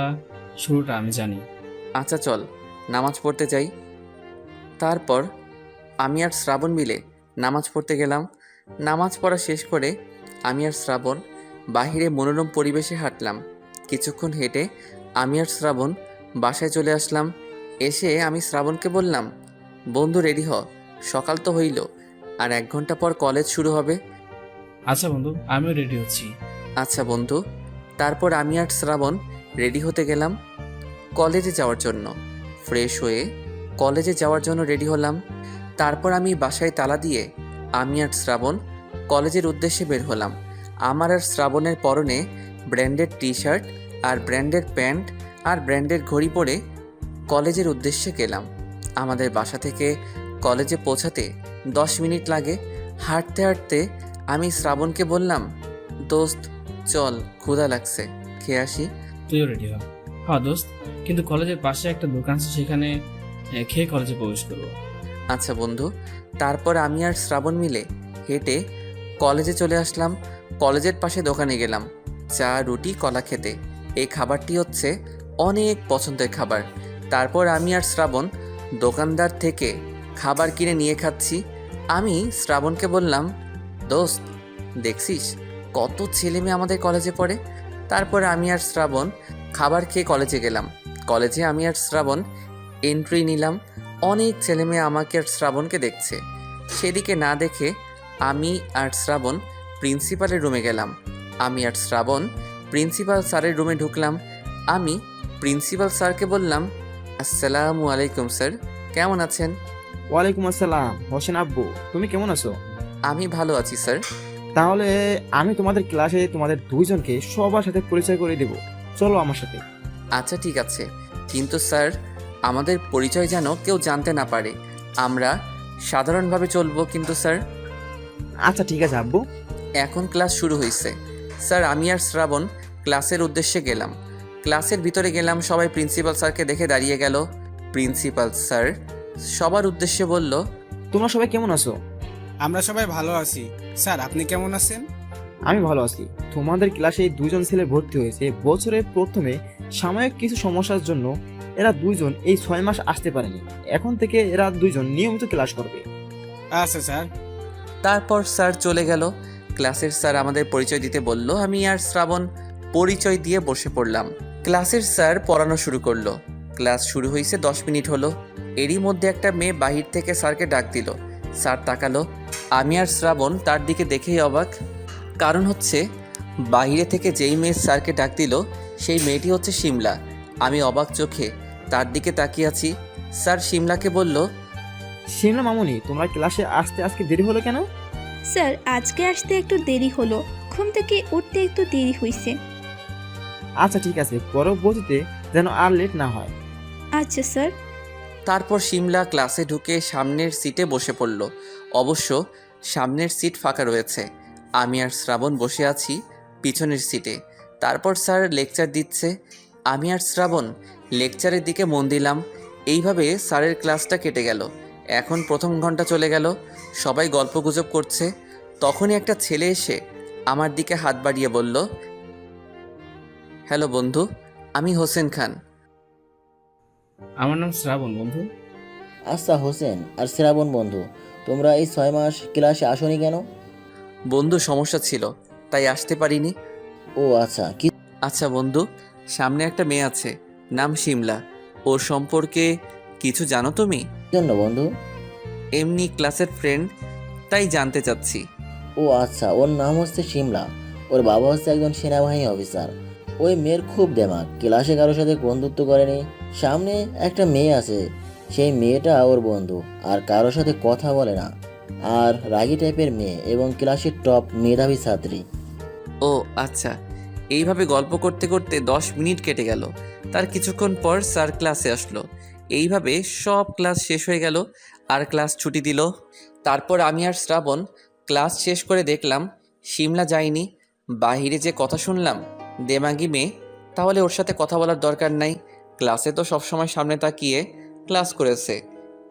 শুরুটা আমি জানি। আচ্ছা চল নামাজ পড়তে যাই। তারপর আমি আর শ্রাবণ মিলে নামাজ পড়তে গেলাম। নামাজ পড়া শেষ করে আমি আর শ্রাবণ বাহিরে মনোরম পরিবেশে হাঁটলাম। কিছুক্ষণ হেঁটে আমি আর শ্রাবণ বাসায় চলে আসলাম। এসে আমি শ্রাবণকে বললাম, বন্ধু রেডি হ, সকাল তো হইল, আর 1 ঘন্টা পর কলেজ শুরু হবে। আচ্ছা বন্ধু আমিও রেডি হচ্ছি। আচ্ছা বন্ধু। তারপর আমি আর শ্রাবণ রেডি হতে গেলাম কলেজে যাওয়ার জন্য। ফ্রেশ হয়ে কলেজে যাওয়ার জন্য রেডি হলাম। তারপর আমি বাসায় তালা দিয়ে আমি আর শ্রাবণ কলেজের উদ্দেশ্যে বের হলাম। আমার আর শ্রাবণের পরনে ব্র্যান্ডেড টি শার্ট আর ব্র্যান্ডেড প্যান্ট আর ব্র্যান্ডেড ঘড়ি পরে কলেজের উদ্দেশ্যে গেলাম। আমাদের বাসা থেকে কলেজে পৌঁছাতে 10 মিনিট লাগে। হাঁটতে হাঁটতে আমি শ্রাবণকে বললাম, দোস্ত চল ক্ষুধা লাগছে, খেয়ে আসি। তুইও রেডি হ। হ্যাঁ দোস্ত, কিন্তু কলেজের পাশে একটা দোকান আছে, সেখানে খেয়ে কলেজে প্রবেশ করবো। আচ্ছা বন্ধু। তারপর আমি আর শ্রাবণ মিলে হেঁটে কলেজে চলে আসলাম। কলেজের পাশে দোকানে গেলাম চা রুটি কলা খেতে। এই খাবারটি হচ্ছে অনেক পছন্দের খাবার। তারপর আমি আর শ্রাবণ দোকানদার থেকে খাবার কিনে নিয়ে খাচ্ছি। আমি শ্রাবণকে বললাম, দোস্ত দেখছিস কত ছেলে মেয়ে আমাদের কলেজে পড়ে, তারপর আমি আর শ্রাবণ খাবার খেয়ে কলেজে গেলাম। কলেজে আমি আর শ্রাবণ এন্ট্রি নিলাম। অনেক ছেলেমেয়ে আমাকে আর শ্রাবণকে দেখছে। সেদিকে না দেখে আমি আর শ্রাবণ প্রিন্সিপালের রুমে গেলাম। আমি আর শ্রাবণ প্রিন্সিপাল স্যারের রুমে ঢুকলাম। আমি প্রিন্সিপাল স্যারকে বললাম, আসসালামু আলাইকুম স্যার, কেমন আছেন? ওয়ালাইকুম আসসালাম হোসেন আব্বু, তুমি কেমন আছো? আমি ভালো আছি স্যার। তাহলে আমি তোমাদের ক্লাসে তোমাদের দুইজনকে সবার সাথে পরিচয় করে দেব, চলো আমার সাথে। আচ্ছা ঠিক আছে, কিন্তু স্যার আমাদের পরিচয় যেন কেউ জানতে না পারে। আমরা সাধারণভাবে চলবো কিন্তু স্যার। আচ্ছা ঠিক আছে আব্বু। এখন ক্লাস শুরু হয়েছে স্যার। আমি আর শ্রাবণ ক্লাসের উদ্দেশ্যে গেলাম। ক্লাসের ভিতরে গেলাম, সবাই প্রিন্সিপাল স্যারকে দেখে দাঁড়িয়ে গেল। প্রিন্সিপাল স্যার সবার উদ্দেশ্যে বলল, তোমরা সবাই কেমন আছো? আমরা সবাই ভালো আছি স্যার, আপনি কেমন আছেন? আমি ভালো আছি। তোমাদের ক্লাসে দুইজন ছেলে ভর্তি হয়েছে বছরের প্রথমে। সাময়িক কিছু সমস্যার জন্য এরা দুইজন এই 6 মাস আসতে পারেনি। এখন থেকে এরা দুইজন নিয়মিত ক্লাস করবে। আচ্ছা স্যার। তারপর স্যার চলে গেল। ক্লাসের স্যার আমাদের পরিচয় দিতে বলল। আমি আর শ্রাবণ পরিচয় দিয়ে বসে পড়লাম। ক্লাসের স্যার পড়ানো শুরু করলো। ক্লাস শুরু হয়েছে 10 মিনিট হলো। এরই মধ্যে একটা মেয়ে বাহির থেকে স্যারকে ডাক দিল। স্যার তাকালো। আমি আর শ্রাবণ তার দিকে দেখেই অবাক। কারণ হচ্ছে বাইরে থেকে যেই মেয়ে স্যারকে ডাক দিল সেই মেয়েটি হচ্ছে শিমলা। আমি অবাক চোখে তার দিকে তাকিয়ে আছি। স্যার শিমলাকে বলল, শিমলা মামুনি, তোমরা ক্লাসে আসতে আজকে দেরি হলো কেন? স্যার আজকে আসতে একটু দেরি হলো, ঘুম থেকে উঠতে একটু দেরি হয়েছে। আচ্ছা ঠিক আছে, পরবর্তীতে যেন আর লেট না হয়। আচ্ছা স্যার। তারপর শিমলা ক্লাসে ঢুকে সামনের সিটে বসে পড়ল। অবশ্য সামনের সিট ফাঁকা রয়েছে। আমি আর শ্রাবণ বসে আছি পিছনের সিটে। তারপর স্যার লেকচার দিচ্ছে। আমি আর শ্রাবণ লেকচারের দিকে মন দিলাম। এইভাবে স্যারের ক্লাসটা কেটে গেল। এখন প্রথম ঘন্টা চলে গেল। সবাই গল্পগুজব করছে। তখনই একটা ছেলে এসে আমার দিকে হাত বাড়িয়ে বলল, হ্যালো বন্ধু, আমি হোসেন খান। আমার নাম শ্রাবণ বন্ধু। আচ্ছা হোসেন আর শ্রাবণ বন্ধু, তোমরা এই 6 মাস ক্লাসে আসোনি কেন? বন্ধু সমস্যা ছিল তাই আসতে পারিনি। ও আচ্ছা, কি আচ্ছা বন্ধু, সামনে একটা মেয়ে আছে, নাম শিমলা। ওর সম্পর্কে কিছু জানো তুমি? জন্য বন্ধু? এমনি ক্লাসের ফ্রেন্ড, তাই জানতে চাচ্ছি। ও আচ্ছা, ওর নাম হচ্ছে শিমলা। ওর বাবা হচ্ছে একজন সেনাবাহিনী অফিসার। ওই মেয়ের খুব দেমাক, ক্লাসে কারোর সাথে বন্ধুত্ব করেনি। সামনে একটা মেয়ে আছে, সেই মেয়েটা ওর বন্ধু, আর কারোর সাথে কথা বলে না, আর রাগী টাইপের মেয়ে এবং ক্লাসের টপ মেধাবী ছাত্রী। ও আচ্ছা। এইভাবে গল্প করতে করতে 10 মিনিট কেটে গেল। তার কিছুক্ষণ পর স্যার ক্লাসে আসলো। এইভাবে সব ক্লাস শেষ হয়ে গেল আর ক্লাস ছুটি দিল। তারপর আমি আর শ্রাবণ ক্লাস শেষ করে দেখলাম শিমলা যায়নি। বাহিরে যে কথা শুনলাম, দেমাগি মেয়ে, তাহলে ওর সাথে কথা বলার দরকার নাই। ক্লাসে তো সবসময় সামনে তাকিয়ে ক্লাস করেছে।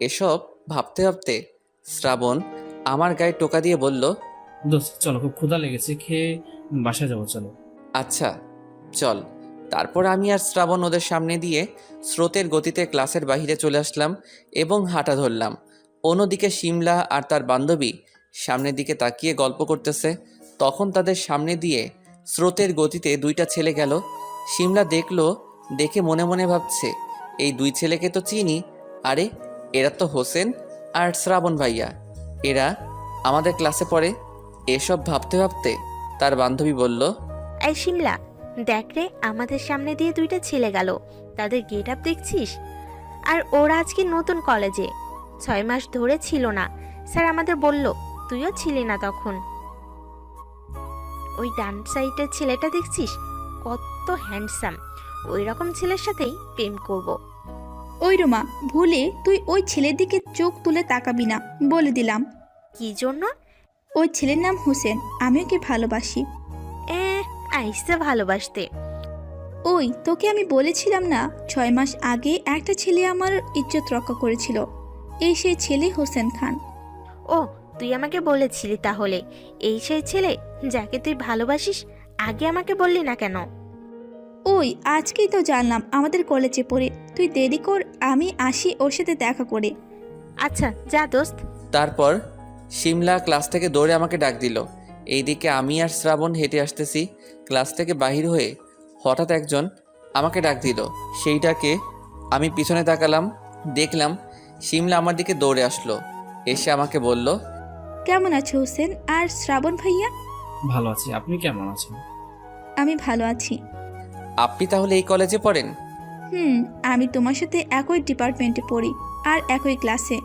এসব ভাবতে ভাবতে শ্রাবণ আমার গায়ে টোকা দিয়ে বলল, দোস্ত চলো, খুব ক্ষুধা লেগেছে, খেয়ে বাসায় যাবো, চলো। আচ্ছা চল। তারপর আমি আর শ্রাবণ ওদের সামনে দিয়ে স্রোতের গতিতে ক্লাসের বাইরে চলে আসলাম এবং হাঁটা ধরলাম। অন্যদিকে শিমলা আর তার বান্ধবী সামনের দিকে তাকিয়ে গল্প করতেছে। তখন তাদের সামনে দিয়ে স্রোতের গতিতে দুইটা ছেলে গেল। শিমলা দেখলো, দেখে মনে মনে ভাবছে, এই দুই ছেলেকে তো চিনি। আরে এরা তো হোসেন আর শ্রাবণ ভাইয়া, এরা আমাদের ক্লাসে পড়ে। এসব ভাবতে ভাবতে তার বান্ধবী বলল, এই শিমলা, দেখ রে, আমাদের সামনে দিয়ে দুইটা ছেলে গেল, তাদের গেট আপ দেখছিস? আর ওরা আজকে নতুন কলেজে, 6 মাস ধরে ছিল না। স্যার আমাদের বলল, তুইও ছিলি না তখন। ওই ডান সাইডের ছেলেটা দেখছিস, কত হ্যান্ডসাম। ওই রকম ছেলের সাথেই প্রেম করব। ওই রোমা, ভুলে তুই ওই ছেলের দিকে চোখ তুলে তাকাবি না, বলে দিলাম। কি জন্য? ওই ছেলের নাম হোসেন, আমি ওকে ভালোবাসি। আইসে ভালোবাসতে। ওই তোকে আমি বলেছিলাম না, 6 মাস আগে একটা ছেলে আমার ইজ্জত রক্ষা করেছিল। এই সেই ছেলে হোসেন খান। ও, তুই আমাকে বলেছিলি তাহলে, এই সেই ছেলে যাকে তুই ভালোবাসিস। আগে আমাকে বললি না কেন? ওই আজকেই তো জানলাম আমাদের কলেজে পড়ে। তুই দেরি কর, আমি আসি ওর সাথে দেখা করে। আচ্ছা যা দোস্ত। তারপর শিমলা ক্লাস থেকে দৌড়ে আমাকে ডাক দিল। এইদিকে আমি আর শ্রাবণ হেঁটে আসতেছি। ক্লাস থেকে বাহির হয়ে হঠাৎ একজন আমাকে ডাক দিল। সেই ডাকে আমি পিছনে তাকালাম, দেখলাম শিমলা আমার দিকে দৌড়ে আসলো। এসে আমাকে বলল, কেমন আছো হোসেন আর শ্রাবণ ভাইয়া? ভালো আছি, আপনি কেমন আছেন? আমি ভালো আছি। আপনি তাহলে এই কলেজে পড়েন? আমি তোমার সাথে একই ডিপার্টমেন্টে পড়ি আর একই ক্লাসে।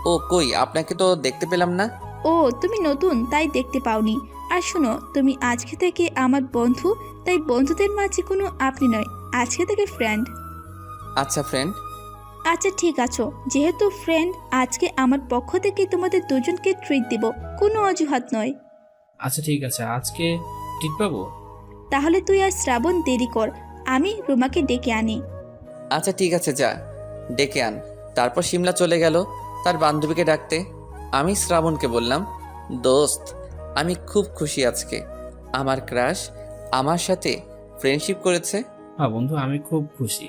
ও কই, আপনাকে তো দেখতে পেলাম না। ও তুমি নতুন তাই দেখতে পাওনি। আর শোনো, তুমি আজকে থেকে আমার বন্ধু, তাই বন্ধুদের মাঝে কোনো আপনি নয়, আজকে থেকে ফ্রেন্ড। আচ্ছা ফ্রেন্ড। আচ্ছা ঠিক আছো, যেহেতু ফ্রেন্ড, আজকে আমার পক্ষ থেকে তোমাদের দুজনকে ট্রিট দিব, কোনো অজুহাত নয়। আচ্ছা ঠিক আছে, আজকে ঠিক পাবো? তাহলে তুই আর শ্রাবণ দেরি কর, আমি রুমাকে ডেকে আনি। আচ্ছা ঠিক আছে, যা ডেকে আন। তারপর শিমলা চলে গেল তার বান্ধবীকে ডাকতে। আমি শ্রাবণকে বললাম, দোস্ত আমি খুব খুশি আজকে, আমার ক্রাশ আমার সাথে ফ্রেন্ডশিপ করেছে। হ্যাঁ বন্ধু, আমি খুব খুশি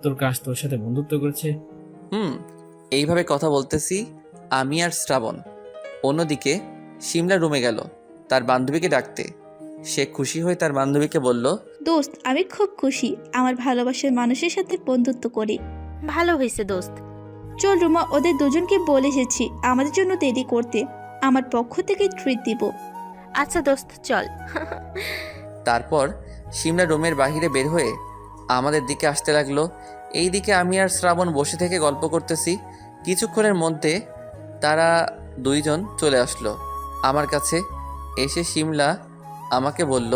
তোর কাজ তোর সাথে বন্ধুত্ব করেছে। এইভাবে কথা বলতেছি আমি আর শ্রাবণ। অন্যদিকে শিমলা রুমে গেল তার বান্ধবীকে ডাকতে। সে খুশি হয়ে তার বান্ধবীকে বলল, দোস্ত আমি খুব খুশি আমার ভালোবাসার মানুষের সাথে বন্ধুত্ব করি। ভালো হয়েছে দোস্ত। চল রুমা, ওদের দুজনকে বলে এসেছি আমাদের জন্য দেরি করতে, আমার পক্ষ থেকে ট্রিট দিব। আচ্ছা দোস্ত চল। তারপর শিমলা রুমের বাইরে বের হয়ে আমাদের দিকে আসতে লাগলো। এই দিকে আমি আর শ্রাবণ বসে থেকে গল্প করতেছি। কিছুক্ষণের মধ্যে তারা দুইজন চলে আসলো আমার কাছে। এসে শিমলা আমাকে বলল,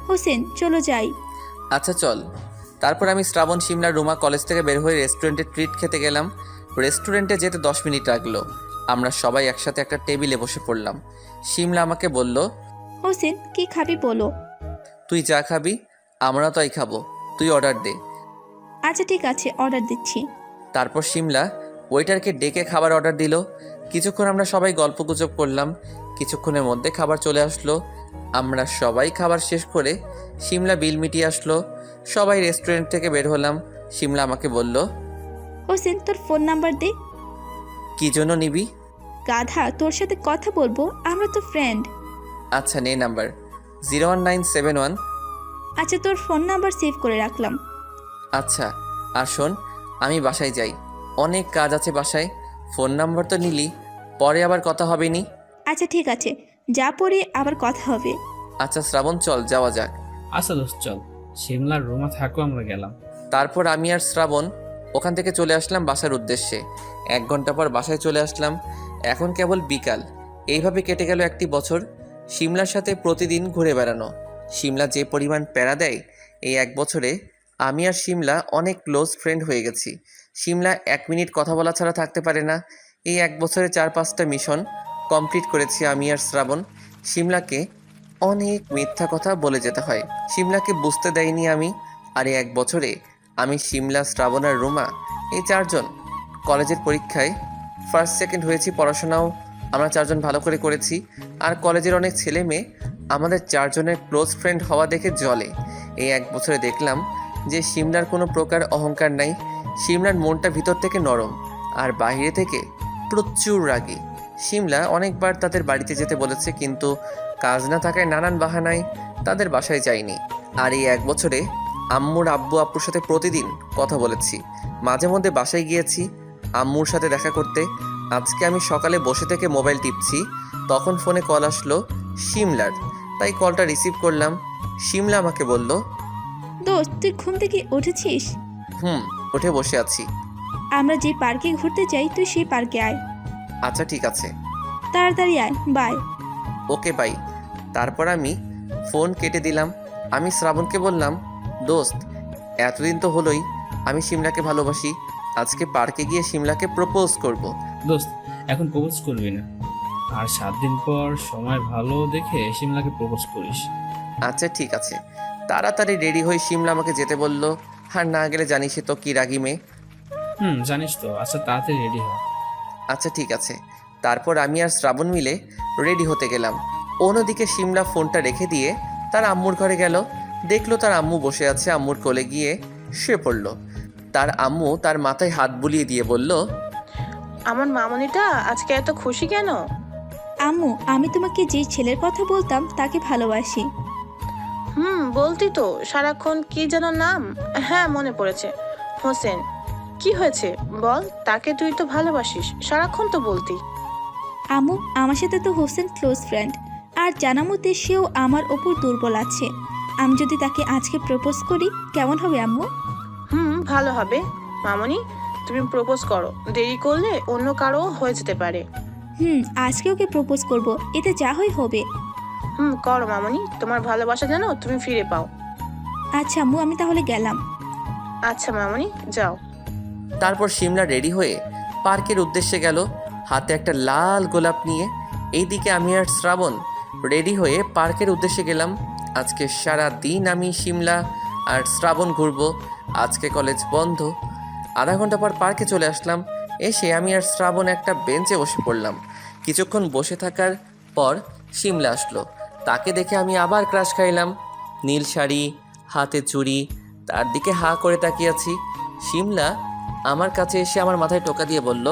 হোসেন চলো যাই। আচ্ছা চল। তারপর আমি শ্রাবণ, শিমলা, রুমা কলেজ থেকে বের হয়ে রেস্টুরেন্টে ট্রিট খেতে গেলাম। রেস্টুরেন্টে যেতে 10 মিনিট লাগলো। আমরা সবাই একসাথে একটা টেবিলে বসে পড়লাম। শিমলা আমাকে বলল, হোসেন কি খাবি বলো? তুই যা খাবি আমরা তাই খাবো, তুই অর্ডার দে। আচ্ছা ঠিক আছে, অর্ডার দিচ্ছি। তারপর শিমলা ওয়েটারকে ডেকে খাবার অর্ডার দিল। কিছুক্ষণ আমরা সবাই গল্পগুজব করলাম। কিছুক্ষণের মধ্যে খাবার চলে আসলো। আমরা সবাই খাবার শেষ করে শিমলা বিল মিটিয়ে আসলো। সবাই রেস্টুরেন্ট থেকে বের হলাম। শিমলা আমাকে বলল, হোসেন তোর ফোন নাম্বার দে। কি জন্য নিবি? গাধা, তোর সাথে কথা বলবো, আমরা তো ফ্রেন্ড। আচ্ছা নে নাম্বার 01971। আচ্ছা তোর ফোন নাম্বার সেভ করে রাখলাম। আচ্ছা আর শোন, আমি বাসায় যাই, অনেক কাজ আছে বাসায়। ফোন নাম্বার তো নিলি, পরে আবার কথা হবে নি। আচ্ছা ঠিক আছে, যা পরে আবার কথা হবে। আচ্ছা শ্রাবণ চল যাওয়া যাক। আচ্ছা দোস্ত চল, শিমলার রুমা থাকো, আমরা গেলাম। তারপর আমি আর শ্রাবণ ওখান থেকে চলে আসলাম বাসার উদ্দেশ্যে। 1 ঘন্টা পর বাসায় চলে আসলাম। এখন কেবল বিকাল। এইভাবে কেটে গেল একটি বছর। শিমলার সাথে প্রতিদিন ঘুরে বেড়ানো। শিমলা যে পরিমাণ প্যারা দেয়, এই 1 বছরে আমি আর শিমলা অনেক ক্লোজ ফ্রেন্ড হয়ে গেছি। শিমলা 1 মিনিট কথা বলা ছাড়া থাকতে পারে না। এই 1 বছরে 4-5টা মিশন কমপ্লিট করেছি আমি আর শ্রাবণ। শিমলাকে অনেক মিথ্যা কথা বলে যেতে হয়, শিমলাকে বুঝতে দেয়নি আমি। আর এই 1 বছরে আমি, শিমলা, শ্রাবণ আর রুমা, এই 4 জন কলেজের পরীক্ষায় ফার্স্ট সেকেন্ড হয়েছি। পড়াশোনাও আমরা 4 জন ভালো করে করেছি। আর কলেজের অনেক ছেলে মেয়ে আমাদের 4 জনের ক্লোজ ফ্রেন্ড হওয়া দেখে জ্বলে। এই 1 বছরে দেখলাম যে শিমলার কোনো প্রকার অহংকার নাই। শিমলার মনটা ভিতর থেকে নরম আর বাইরে থেকে প্রচুর রাগী। শিমলা অনেকবার তাদের বাড়িতে যেতে বলেছে, কিন্তু কাজ না থাকায় নানান বাহানায় তাদের বাসায় যায়নি। আর এই 1 বছরে আম্মুর আব্বু আপুর সাথে প্রতিদিন কথা বলেছি। মাঝে মধ্যে বাসায় গিয়েছি আম্মুর সাথে দেখা করতে। আজকে আমি সকালে বসে থেকে মোবাইল টিপছি, তখন ফোনে কল আসলো শিমলার। তাই কলটা রিসিভ করলাম। শিমলা আমাকে বলল, দোস্ত তুই ঘুম থেকে উঠেছিস? উঠে বসে আছি। আমরা যে পার্কে ঘুরতে যাই তুই সেই পার্কে আয়। আচ্ছা ঠিক আছে। তাড়াতাড়ি আয়, বাই। Okay bye. তারপর আমি ফোন কেটে দিলাম। আমি শ্রাবণকে বললাম, দোস্ত এতদিন তো হলোই আমি শিমলাকে ভালোবাসি, আজকে পার্কে গিয়ে শিমলাকে প্রপোজ করব। দোস্ত এখন প্রপোজ করবি না, আর 7 দিন পর সময় ভালো দেখে শিমলাকে প্রপোজ করিস। আচ্ছা ঠিক আছে। তাড়াতাড়ি রেডি হয়ে শিমলা আমাকে যেতে বলল। আর না গেলে জানিসই তো কি রাগি মেয়ে। জানিস তো। আচ্ছা তাড়াতাড়ি রেডি হ। আচ্ছা ঠিক আছে। তারপর আমি আর শ্রাবণ মিলে রেডি হতে গেলাম। অন্যদিকে শিমলা ফোনটা রেখে দিয়ে তার আম্মুর ঘরে গেল। দেখলো তার আম্মু বসে আছে, আম্মুর কোলে গিয়ে শুয়ে পড়ল। তার আম্মু তার মাথায় হাত বুলিয়ে দিয়ে বলল, আমার মামনিটা আজকে এত খুশি কেন? আম্মু, আমি তোমাকে যে ছেলের কথা বলতাম তাকে ভালোবাসি। বলতি তো সারাক্ষণ কি যেন নাম। হ্যাঁ মনে পড়েছে, হোসেন। কি হয়েছে বল, তাকে তুই তো ভালোবাসিস, সারাক্ষণ তো বলতি। আম্মু, আমার সাথে তো হোসেন ক্লোজ ফ্রেন্ড, আর জানা মতে সেও আমার ওপর দুর্বল আছে। আমি যদি তাকে আজকে প্রপোজ করি কেমন হবে আম্মু? ভালো হবে মামনি, তুমি প্রপোজ করো, দেরি করলে অন্য কারো হয়ে যেতে পারে। আজকে ওকে প্রপোজ করব, এতে যা হয় হবে। করো মামনি, তোমার ভালোবাসা যেন তুমি ফিরে পাও। আচ্ছা আম্মু, আমি তাহলে গেলাম। আচ্ছা মামনি, যাও। তারপর শিমলা রেডি হয়ে পার্কের উদ্দেশ্যে গেল, হাতে একটা লাল গোলাপ নিয়ে। এইদিকে আমি আর শ্রাবণ রেডি হয়ে পার্কের উদ্দেশ্যে গেলাম। আজকে সারা দিন আমি শিমলা আর শ্রাবণ ঘুরবো। আজকে কলেজ বন্ধ। আধা ঘন্টা পর পার্কে চলে আসলাম। এসে আমি আর শ্রাবণ একটা বেঞ্চে বসে পড়লাম। কিছুক্ষণ বসে থাকার পর শিমলা আসলো। তাকে দেখে আমি আবার ক্রাশ খাইলাম। নীল শাড়ি, হাতে চুড়ি, তার দিকে হাঁ করে তাকিয়ে আছি। শিমলা আমার কাছে এসে আমার মাথায় টোকা দিয়ে বলল,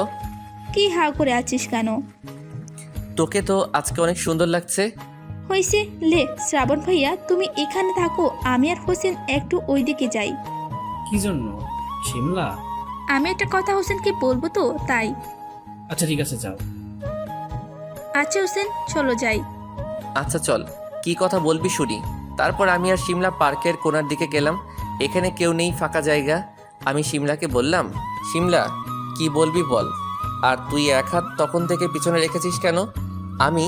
কি হা করে আছিস কেন? তোকে তো আজকে অনেক সুন্দর লাগছে। হয়েছে, লে শ্রাবণ ভাইয়া, তুমি এখানে থাকো, আমি আর হোসেন একটু ওইদিকে যাই। কি জন্য শিমলা? আমি একটা কথা হোসেনকে বলবো তো, তাই। আচ্ছা ঠিক আছে, যাও। আচ্ছা হোসেন, চলো যাই। আচ্ছা চল, কি কথা বলবি শুনি। তারপর আমি আর শিমলা পার্কের কোণার দিকে গেলাম। এখানে কেউ নেই, ফাঁকা জায়গা। আমি শিমলাকে বললাম, শিমলা কি বলবি বল। আর তুই এক হাত তখন থেকে পিছনে রেখেছিস কেন? আমি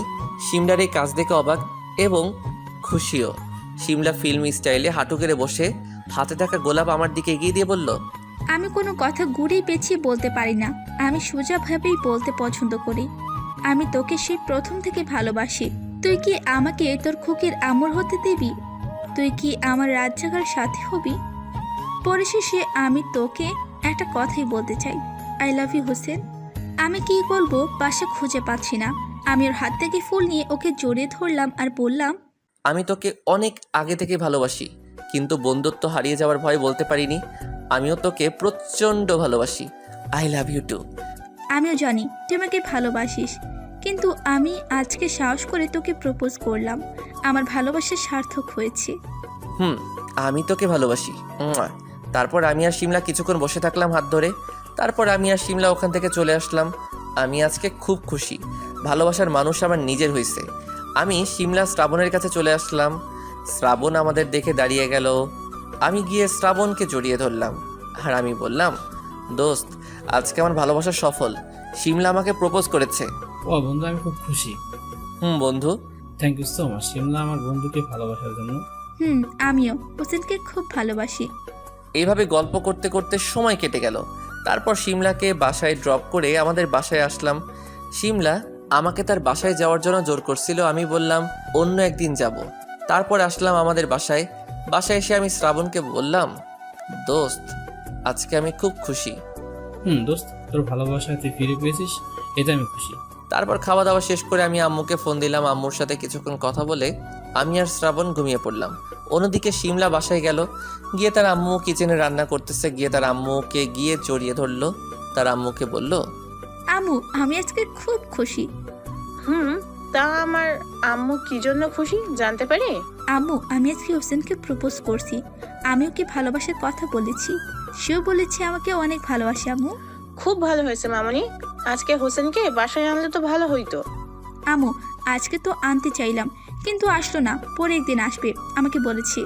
শিমলার এই কাজ দেখে অবাক এবং খুশিও। শিমলা ফিল্মি স্টাইলে হাঁটু গেড়ে বসে হাতে থাকা গোলাপ আমার দিকে এগিয়ে দিয়ে বলল, আমি কোনো কথা ঘুরিয়ে পেঁচিয়ে বলতে পারি না, আমি সোজাভাবেই বলতে পছন্দ করি। আমি তোকে সেই প্রথম থেকে ভালোবাসি। তুই কি আমাকে তোর খুকির আমর হতে দিবি? তুই কি আমার রাত জাগার সাথে হবি? পরিশেষে আমি তোকে একটা কথাই বলতে চাই, আই লাভ ইউ হোসেন। আমি কি বলবো পাশে খুঁজে পাচ্ছি না। আমি ওর হাত থেকে ফুল নিয়ে ওকে জড়িয়ে ধরলাম আর বললাম, আমি তোকে অনেক আগে থেকে ভালোবাসি, কিন্তু বন্ধুত্ব হারিয়ে যাওয়ার ভয় বলতে পারিনি। আমিও তোকে প্রচণ্ড ভালোবাসি। I love you too. আমিও জানি তুই আমাকে ভালোবাসিস, কিন্তু আমি আজকে সাহস করে তোকে প্রপোজ করলাম। আমার ভালোবাসা সার্থক হয়েছে। আমি তোকে ভালোবাসি। মুয়া। তারপর আমি আর শিমলা কিছুক্ষণ বসে থাকলাম হাত ধরে। তারপর আমি আর শিমলা ওখান থেকে চলে আসলাম। আমি আজকে খুব খুশি, ভালোবাসার মানুষ আমার নিজের হয়েছে। আমি শিমলা শ্রাবণের কাছে চলে আসলাম। শ্রাবণ আমাদের দেখে দাঁড়িয়ে গেল। আমি গিয়ে শ্রাবণকে জড়িয়ে ধরলাম আর আমি বললাম, দোস্ত আজকে আমার ভালোবাসা সফল, শিমলা আমাকে প্রপোজ করেছে। ও বন্ধু, আমি খুব খুশি। বন্ধু। Thank you so much Shimla, আমার বন্ধুকে ভালোবাসার জন্য। আমিও হোসেনকে খুব ভালোবাসি। এইভাবে গল্প করতে করতে সময় কেটে গেল। তারপর শিমলাকে বাসায় ড্রপ করে আমাদের বাসায় আসলাম। শিমলা আমাকে তার বাসায় যাওয়ার জন্য জোর করছিল। আমি বললাম অন্য একদিন যাব। তারপর আসলাম আমাদের বাসায়। বাসায় এসে আমি শ্রাবণকে বললাম, দোস্ত আজকে আমি খুব খুশি। দোস্ত, তোর ভালোবাসা তুই ফিরে পেয়েছিস, এতে আমি খুশি। তারপর খাওয়া দাওয়া শেষ করে আমি আম্মুকে ফোন দিলাম। আম্মুর সাথে কিছুক্ষণ কথা বলে আমি আর শ্রাবণ ঘুমিয়ে পড়লাম। অন্যদিকে শিমলা বাসায় গেল। গিয়ে তার আম্মু কিচেনে রান্না করতেছে। গিয়ে তার আম্মুকে গিয়ে জড়িয়ে ধরলো। তার আম্মুকে বলল, আম্মু আমি আজকে খুব খুশি। তা আমার আম্মু কি জন্য খুশি জানতে পারি? আম্মু আমি আজকে হোসেনকে প্রপোজ করছি। আমি ওকে ভালোবাসার কথা বলেছি, সেও বলেছে আমাকে অনেক ভালোবাসে। আম্মু খুব ভালো হয়েছে মামনি, আজকে হোসেনকে বাসায় আনলে তো ভালো হইতো। আম্মু আজকে তো আনতে চাইলাম, কিন্তু আসলো না, পরে একদিন আসবে আমাকে বলেছি।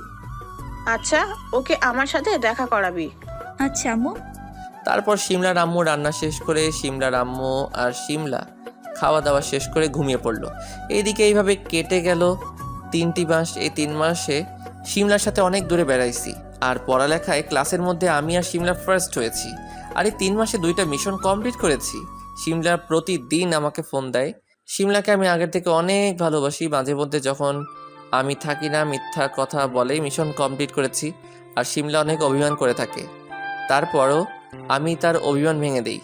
আচ্ছা, ওকে আমার সাথে দেখা করাবি। আচ্ছা আম্মু। তারপর শিমলার আম্মু রান্না শেষ করে শিমলার আম্মু আর শিমলা খাওয়া দাওয়া শেষ করে ঘুমিয়ে পড়লো। এইদিকে এইভাবে কেটে গেল 3টি মাস। এই 3 মাসে শিমলার সাথে অনেক দূরে বেড়াইছি। আর পড়ালেখায় ক্লাসের মধ্যে আমি আর শিমলা ফার্স্ট হয়েছি। আর এই 3 মাসে 2টা মিশন কমপ্লিট করেছি। শিমলা প্রতিদিন আমাকে ফোন দেয়। শিমলাকে আমি আগের থেকে অনেক ভালোবাসি। মাঝে মধ্যে যখন আমি থাকি না মিথ্যা কথা বলে মিশন কমপ্লিট করেছি। আর শিমলা অনেক অভিমান করে থাকে, তারপরও আমি তার অভিমান ভেঙে দেই।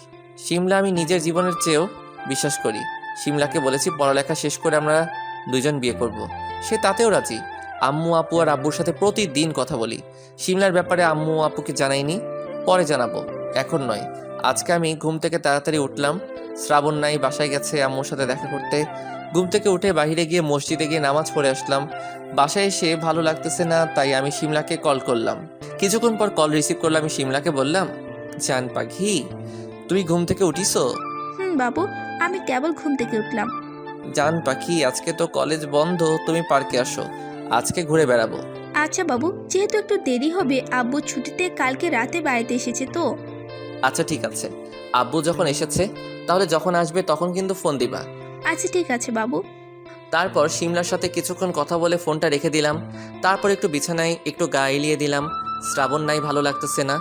শিমলা আমি নিজের জীবনের চেয়েও বিশ্বাস করি। শিমলাকে বলেছি পড়ালেখা শেষ করে আমরা 2জন বিয়ে করব। সে তাতেও রাজি। আম্মু আপু আর আব্বুর সাথে প্রতিদিন কথা বলি। শিমলার ব্যাপারে আম্মু আপুকে জানাইনি, পরে জানাবো, এখন নয়। আজকে আমি ঘুম থেকে তাড়াতাড়ি উঠলাম। শ্রাবণ নাই, বাসায় গেছে আম্মুর সাথে দেখা করতে। ঘুম থেকে উঠে বাইরে গিয়ে মসজিদে গিয়ে নামাজ পড়ে আসলাম। বাসায় এসে ভালো লাগতেছে না, তাই আমি শিমলাকে কল করলাম। কিছুক্ষণ পর কল রিসিভ করলাম। আমি শিমলাকে বললাম, জান পাখি, তুমি ঘুম থেকে উঠিছো? বাবু, আমি কেবল ঘুম থেকে উঠলাম। জান পাখি, আজকে তো কলেজ বন্ধ, তুমি পার্কে আসো, আজকে ঘুরে বেড়াবো। আচ্ছা বাবু, যেহেতু একটু দেরি হবে, আব্বু ছুটিতে কালকে রাতে বাড়িতে এসেছে তো। আচ্ছা ঠিক আছে, আব্বু যখন এসেছে তাহলে যখন আসবে তখন কিন্তু ফোন দিবা। আচ্ছা ঠিক আছে বাবু। তারপর শিমলার সাথে কিছুক্ষণ কথা বলে ফোনটা রেখে দিলাম। তারপর একটু বিছানায় একটু গা এলিয়ে দিলাম। শ্রাবণ নাই, ভালো লাগতেছে না।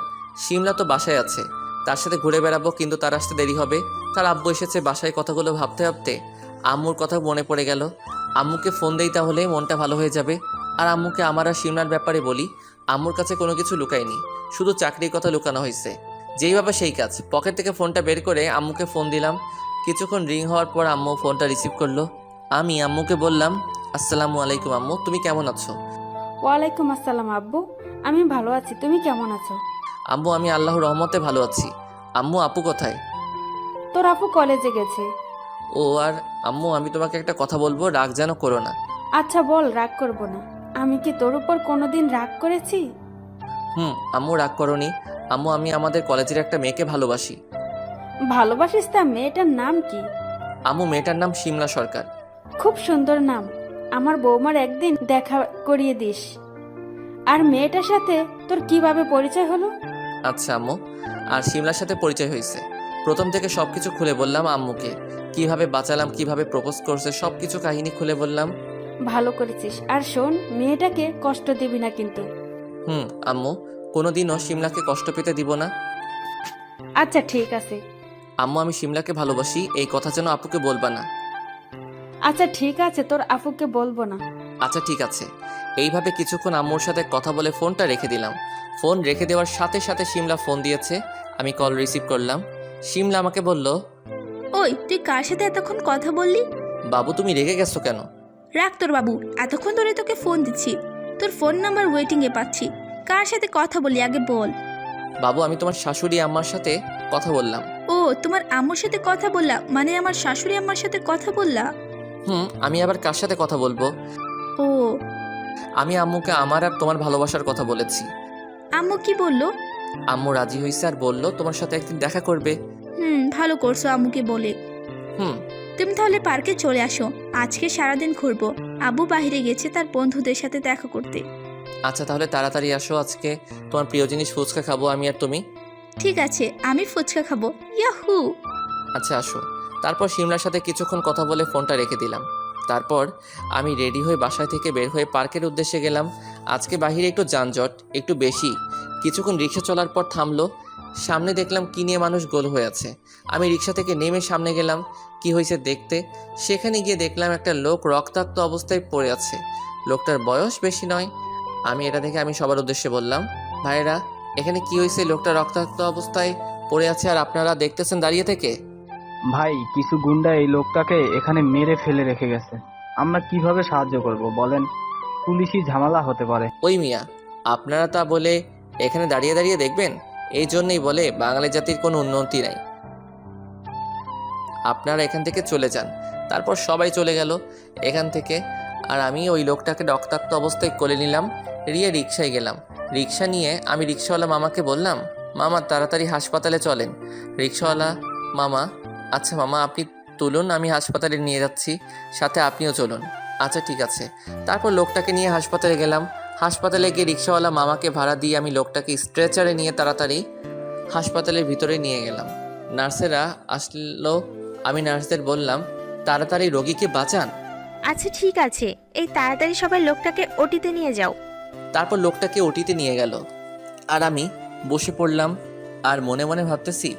শিমলা তো বাসায় আছে, তার সাথে ঘুরে বেড়াবো, কিন্তু তার আসতে দেরি হবে। তার আব্বু এসেছে। বাসায় কথাগুলো ভাবতে ভাবতে আম্মুর কথা মনে পড়ে গেল। আম্মুকে ফোন দেই, তাহলে মনটা ভালো হয়ে যাবে। আর আম্মুকে আমার আর শিমলার ব্যাপারে বলি। আম্মুর কাছে কোনো কিছু লুকায়নি, শুধু চাকরির কথা লুকানো হয়েছে। যেই ভাবে সেই কাজ। পকেট থেকে ফোনটা বের করে আম্মুকে ফোন দিলাম। কিছুক্ষণ রিং হওয়ার পর আম্মু ফোনটা রিসিভ করলো। আমি আম্মুকে বললাম, আসসালামু আলাইকুম আম্মু, তুমি কেমন আছো? ওয়ালাইকুম আসসালাম আব্বু, আমি ভালো আছি, তুমি কেমন আছো? আম্মু, আমি আল্লাহর রহমতে ভালো আছি। আম্মু, আপু কোথায়? তোর আপু কলেজে গেছে। ও, আর আম্মু, আমি তোমাকে একটা কথা বলবো, রাগ যেন করো না। আচ্ছা বল, রাগ করব না। আমি কি তোর উপর কোনোদিন রাগ করেছি? আম্মু, রাগ করোনি। আম্মু, আমি আমাদের কলেজের একটা মেয়েকে ভালোবাসি। ভালোবাসিস? তা মেয়েটার নাম কি? আম্মু, মেয়েটার নাম শিমলা সরকার। খুব সুন্দর নাম। আমার বৌমার একদিন দেখা করিয়ে দিস। আর মেয়েটার সাথে তোর কিভাবে পরিচয় হলো? আচ্ছা আম্মু, আর শিমলার সাথে পরিচয় হয়েছে। প্রথম থেকে সবকিছু খুলে বললাম আম্মুকে, কিভাবে বাঁচালাম, কিভাবে প্রপোজ করছে, সবকিছু কাহিনী খুলে বললাম। ভালো করেছিস। আর শোন, মেয়েটাকে কষ্ট দিবি না কিন্তু। আম্মু, কোনোদিনও শিমলাকে কষ্ট পেতে দিব না। আচ্ছা ঠিক আছে। আম্মু, আমি শিমলাকে ভালোবাসি, এই কথা যেন আপুকে বলবা না। আচ্ছা ঠিক আছে, তোর আপুকে বলবো না। আচ্ছা ঠিক আছে। এইভাবে কিছুক্ষণ আম্মুর সাথে কথা বলে ফোনটা রেখে দিলাম। ফোন রেখে দেওয়ার সাথে সাথে শিমলা ফোন দিয়েছে। আমি কল রিসিভ করলাম। শিমলা আমাকে বলল, ওই, তুই কার সাথে এতক্ষণ কথা বললি? বাবু, তুমি রেগে গেছো কেন? রাখ তোর বাবু, এতক্ষণ ধরে তোকে ফোন দিচ্ছি, তোর ফোন নাম্বার ওয়েটিংয়ে পাচ্ছি। কার সাথে কথা বলি আগে বল। বাবু, আমি তোমার শাশুড়ি আম্মার সাথে কথা বললাম। ও, তোমার আম্মুর সাথে কথা বললা? মানে আমার শাশুড়ি আম্মার সাথে কথা বললা? আমি আবার কার সাথে কথা বলবো? ও, আমি আম্মুকে আমার আর তোমার ভালোবাসার কথা বলেছি। আম্মু কি বললো? আম্মু রাজি হয়েছে আর বলল তোমার সাথে একদিন দেখা করবে। ভালো করছো আম্মুকে বলে। তুমি তাহলে পার্কে চলে আসো, আজকে সারাদিন ঘুরবো। আব্বু বাইরে গেছে তার বন্ধুদের সাথে দেখা করতে। আচ্ছা, তাহলে তাড়াতাড়ি আসো, আজকে তোমার প্রিয় জিনিস ফুচকা খাবো আমি আর তুমি। ঠিক আছে, আমি ফুচকা খাবো। ইয়াহু। আচ্ছা আসো। তারপর শিমলার সাথে কিছুক্ষণ কথা বলে ফোনটা রেখে দিলাম। তারপর আমি রেডি হয়ে বাসায় থেকে বের হয়ে পার্কের উদ্দেশ্যে গেলাম। আজকে বাহিরে একটু যানজট একটু বেশি। কিছুক্ষণ রিক্সা চলার পর থামলো। সামনে দেখলাম কি নিয়ে মানুষ গোল হয়ে আছে। আমি রিক্সা থেকে নেমে সামনে গেলাম কি হয়েছে দেখতে। সেখানে গিয়ে দেখলাম একটা লোক রক্তাক্ত অবস্থায় পড়ে আছে। লোকটার বয়স বেশি নয়। আমি এটা দেখে আমি সবার উদ্দেশ্যে বললাম, ভাইরা, এখানে কি হয়েছে? লোকটা রক্তাক্ত অবস্থায় পড়ে আছে আর আপনারা দেখতেছেন দাঁড়িয়ে থেকে? ভাই, কিছু গুন্ডা এই লোকটাকে এখানে মেরে ফেলে রেখে গেছে। আমরা কিভাবে সাহায্য করব বলেন? পুলিশি ঝামেলা হতে পারে। ওই মিয়া, আপনারা তা বলে এখানে দাঁড়িয়ে দাঁড়িয়ে দেখবেন? এই জন্যই বলে বাঙালি জাতির কোনো উন্নতি নাই। আপনারা এখান থেকে চলে যান। তারপর সবাই চলে গেল এখান থেকে। আর আমি ওই লোকটাকে রক্তাক্ত অবস্থায় কোলে নিলাম, রিক্সায় গেলাম। রিক্সা নিয়ে আমি রিক্সাওয়ালা মামাকে বললাম, মামা তাড়াতাড়ি হাসপাতালে চলেন। রিক্সাওয়ালা মামা, আচ্ছা মামা আপনি তুলুন, আমি হাসপাতালে নিয়ে যাচ্ছি, সাথে আপনিও চলুন। আচ্ছা ঠিক আছে। তারপর লোকটাকে নিয়ে হাসপাতালে গেলাম। হাসপাতালে গিয়ে রিক্সাওয়ালা মামাকে ভাড়া দিয়ে আমি লোকটাকে স্ট্রেচারে নিয়ে তাড়াতাড়ি হাসপাতালের ভিতরে নিয়ে গেলাম। নার্সেরা আসলো। আমি নার্সদের বললাম, তাড়াতাড়ি রোগীকে বাঁচান। আচ্ছা ঠিক আছে, এই তাড়াতাড়ি সবাই লোকটাকে ওটিতে নিয়ে যাও। তারপর লোকটাকে ওটিতে নিয়ে গেল আর আমি বসে পড়লাম আর মনে মনে ভাবতেছি,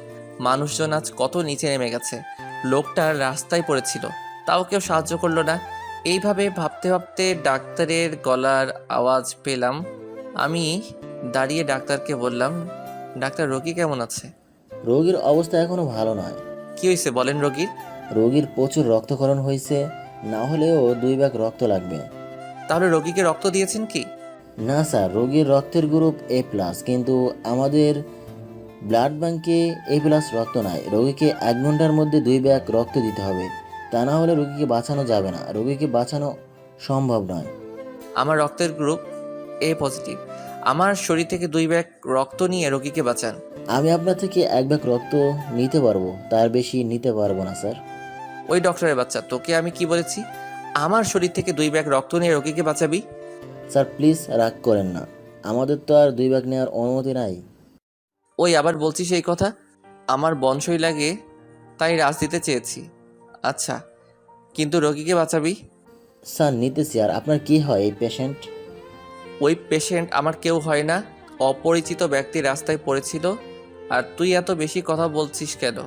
মানুষজন আজ কত নিচে নেমে গেছে। লোকটা রাস্তায় পড়েছিল, তাও কেউ সাহায্য করলো না। এইভাবে ভাবতে ভাবতে ডাক্তারের গলার আওয়াজ পেলাম। আমি দাঁড়িয়ে ডাক্তারকে বললাম, ডাক্তার, রোগী কেমন আছে? রোগীর অবস্থা এখনো ভালো নয়। কি হয়েছে বলেন? রোগীর প্রচুর রক্তক্ষরণ হয়েছে, না হলেও 2 ব্যাগ রক্ত লাগবে। তাহলে রোগীকে রক্ত দিয়েছেন কি? না স্যার, রোগীর রক্তের গ্রুপ A+, কিন্তু আমাদের ব্লাড ব্যাংকে A+ রক্ত নাই। রোগীকে 1 ঘন্টার মধ্যে 2 ব্যাগ রক্ত দিতে হবে। তা না হলে রোগীকে বাঁচানো যাবে না, রোগীকে বাঁচানো সম্ভব নয়। আমার রক্তের গ্রুপ এ পজিটিভ। আমার শরীর থেকে 2 ব্যাগ রক্ত নিয়ে রোগীকে বাঁচান। আমি আপনার থেকে 1 ব্যাগ রক্ত নিতে পারবো, তার বেশি নিতে পারবো না স্যার। ওই ডক্টরের বাচ্চা, তোকে আমি কি বলেছি? আমার শরীর থেকে 2 ব্যাগ রক্ত নিয়ে রোগীকে বাঁচাবি? স্যার প্লিজ রাগ করেন না, আমাদের তো আর 2 ব্যাগ নেওয়ার অনুমতি নাই। ওই আবার বলছিস এই কথা? আমার বংশই লাগে তাই রাজ দিতে চেয়েছি। আচ্ছা, কিন্তু রোগীকে বাঁচাবি? স্যার নিতেছি। আর আপনার কি হয় এই পেশেন্ট? ওই পেশেন্ট আমার কেউ হয় না, অপরিচিত ব্যক্তি রাস্তায় পড়েছিল। আর তুই এত বেশি কথা বলছিস কেন?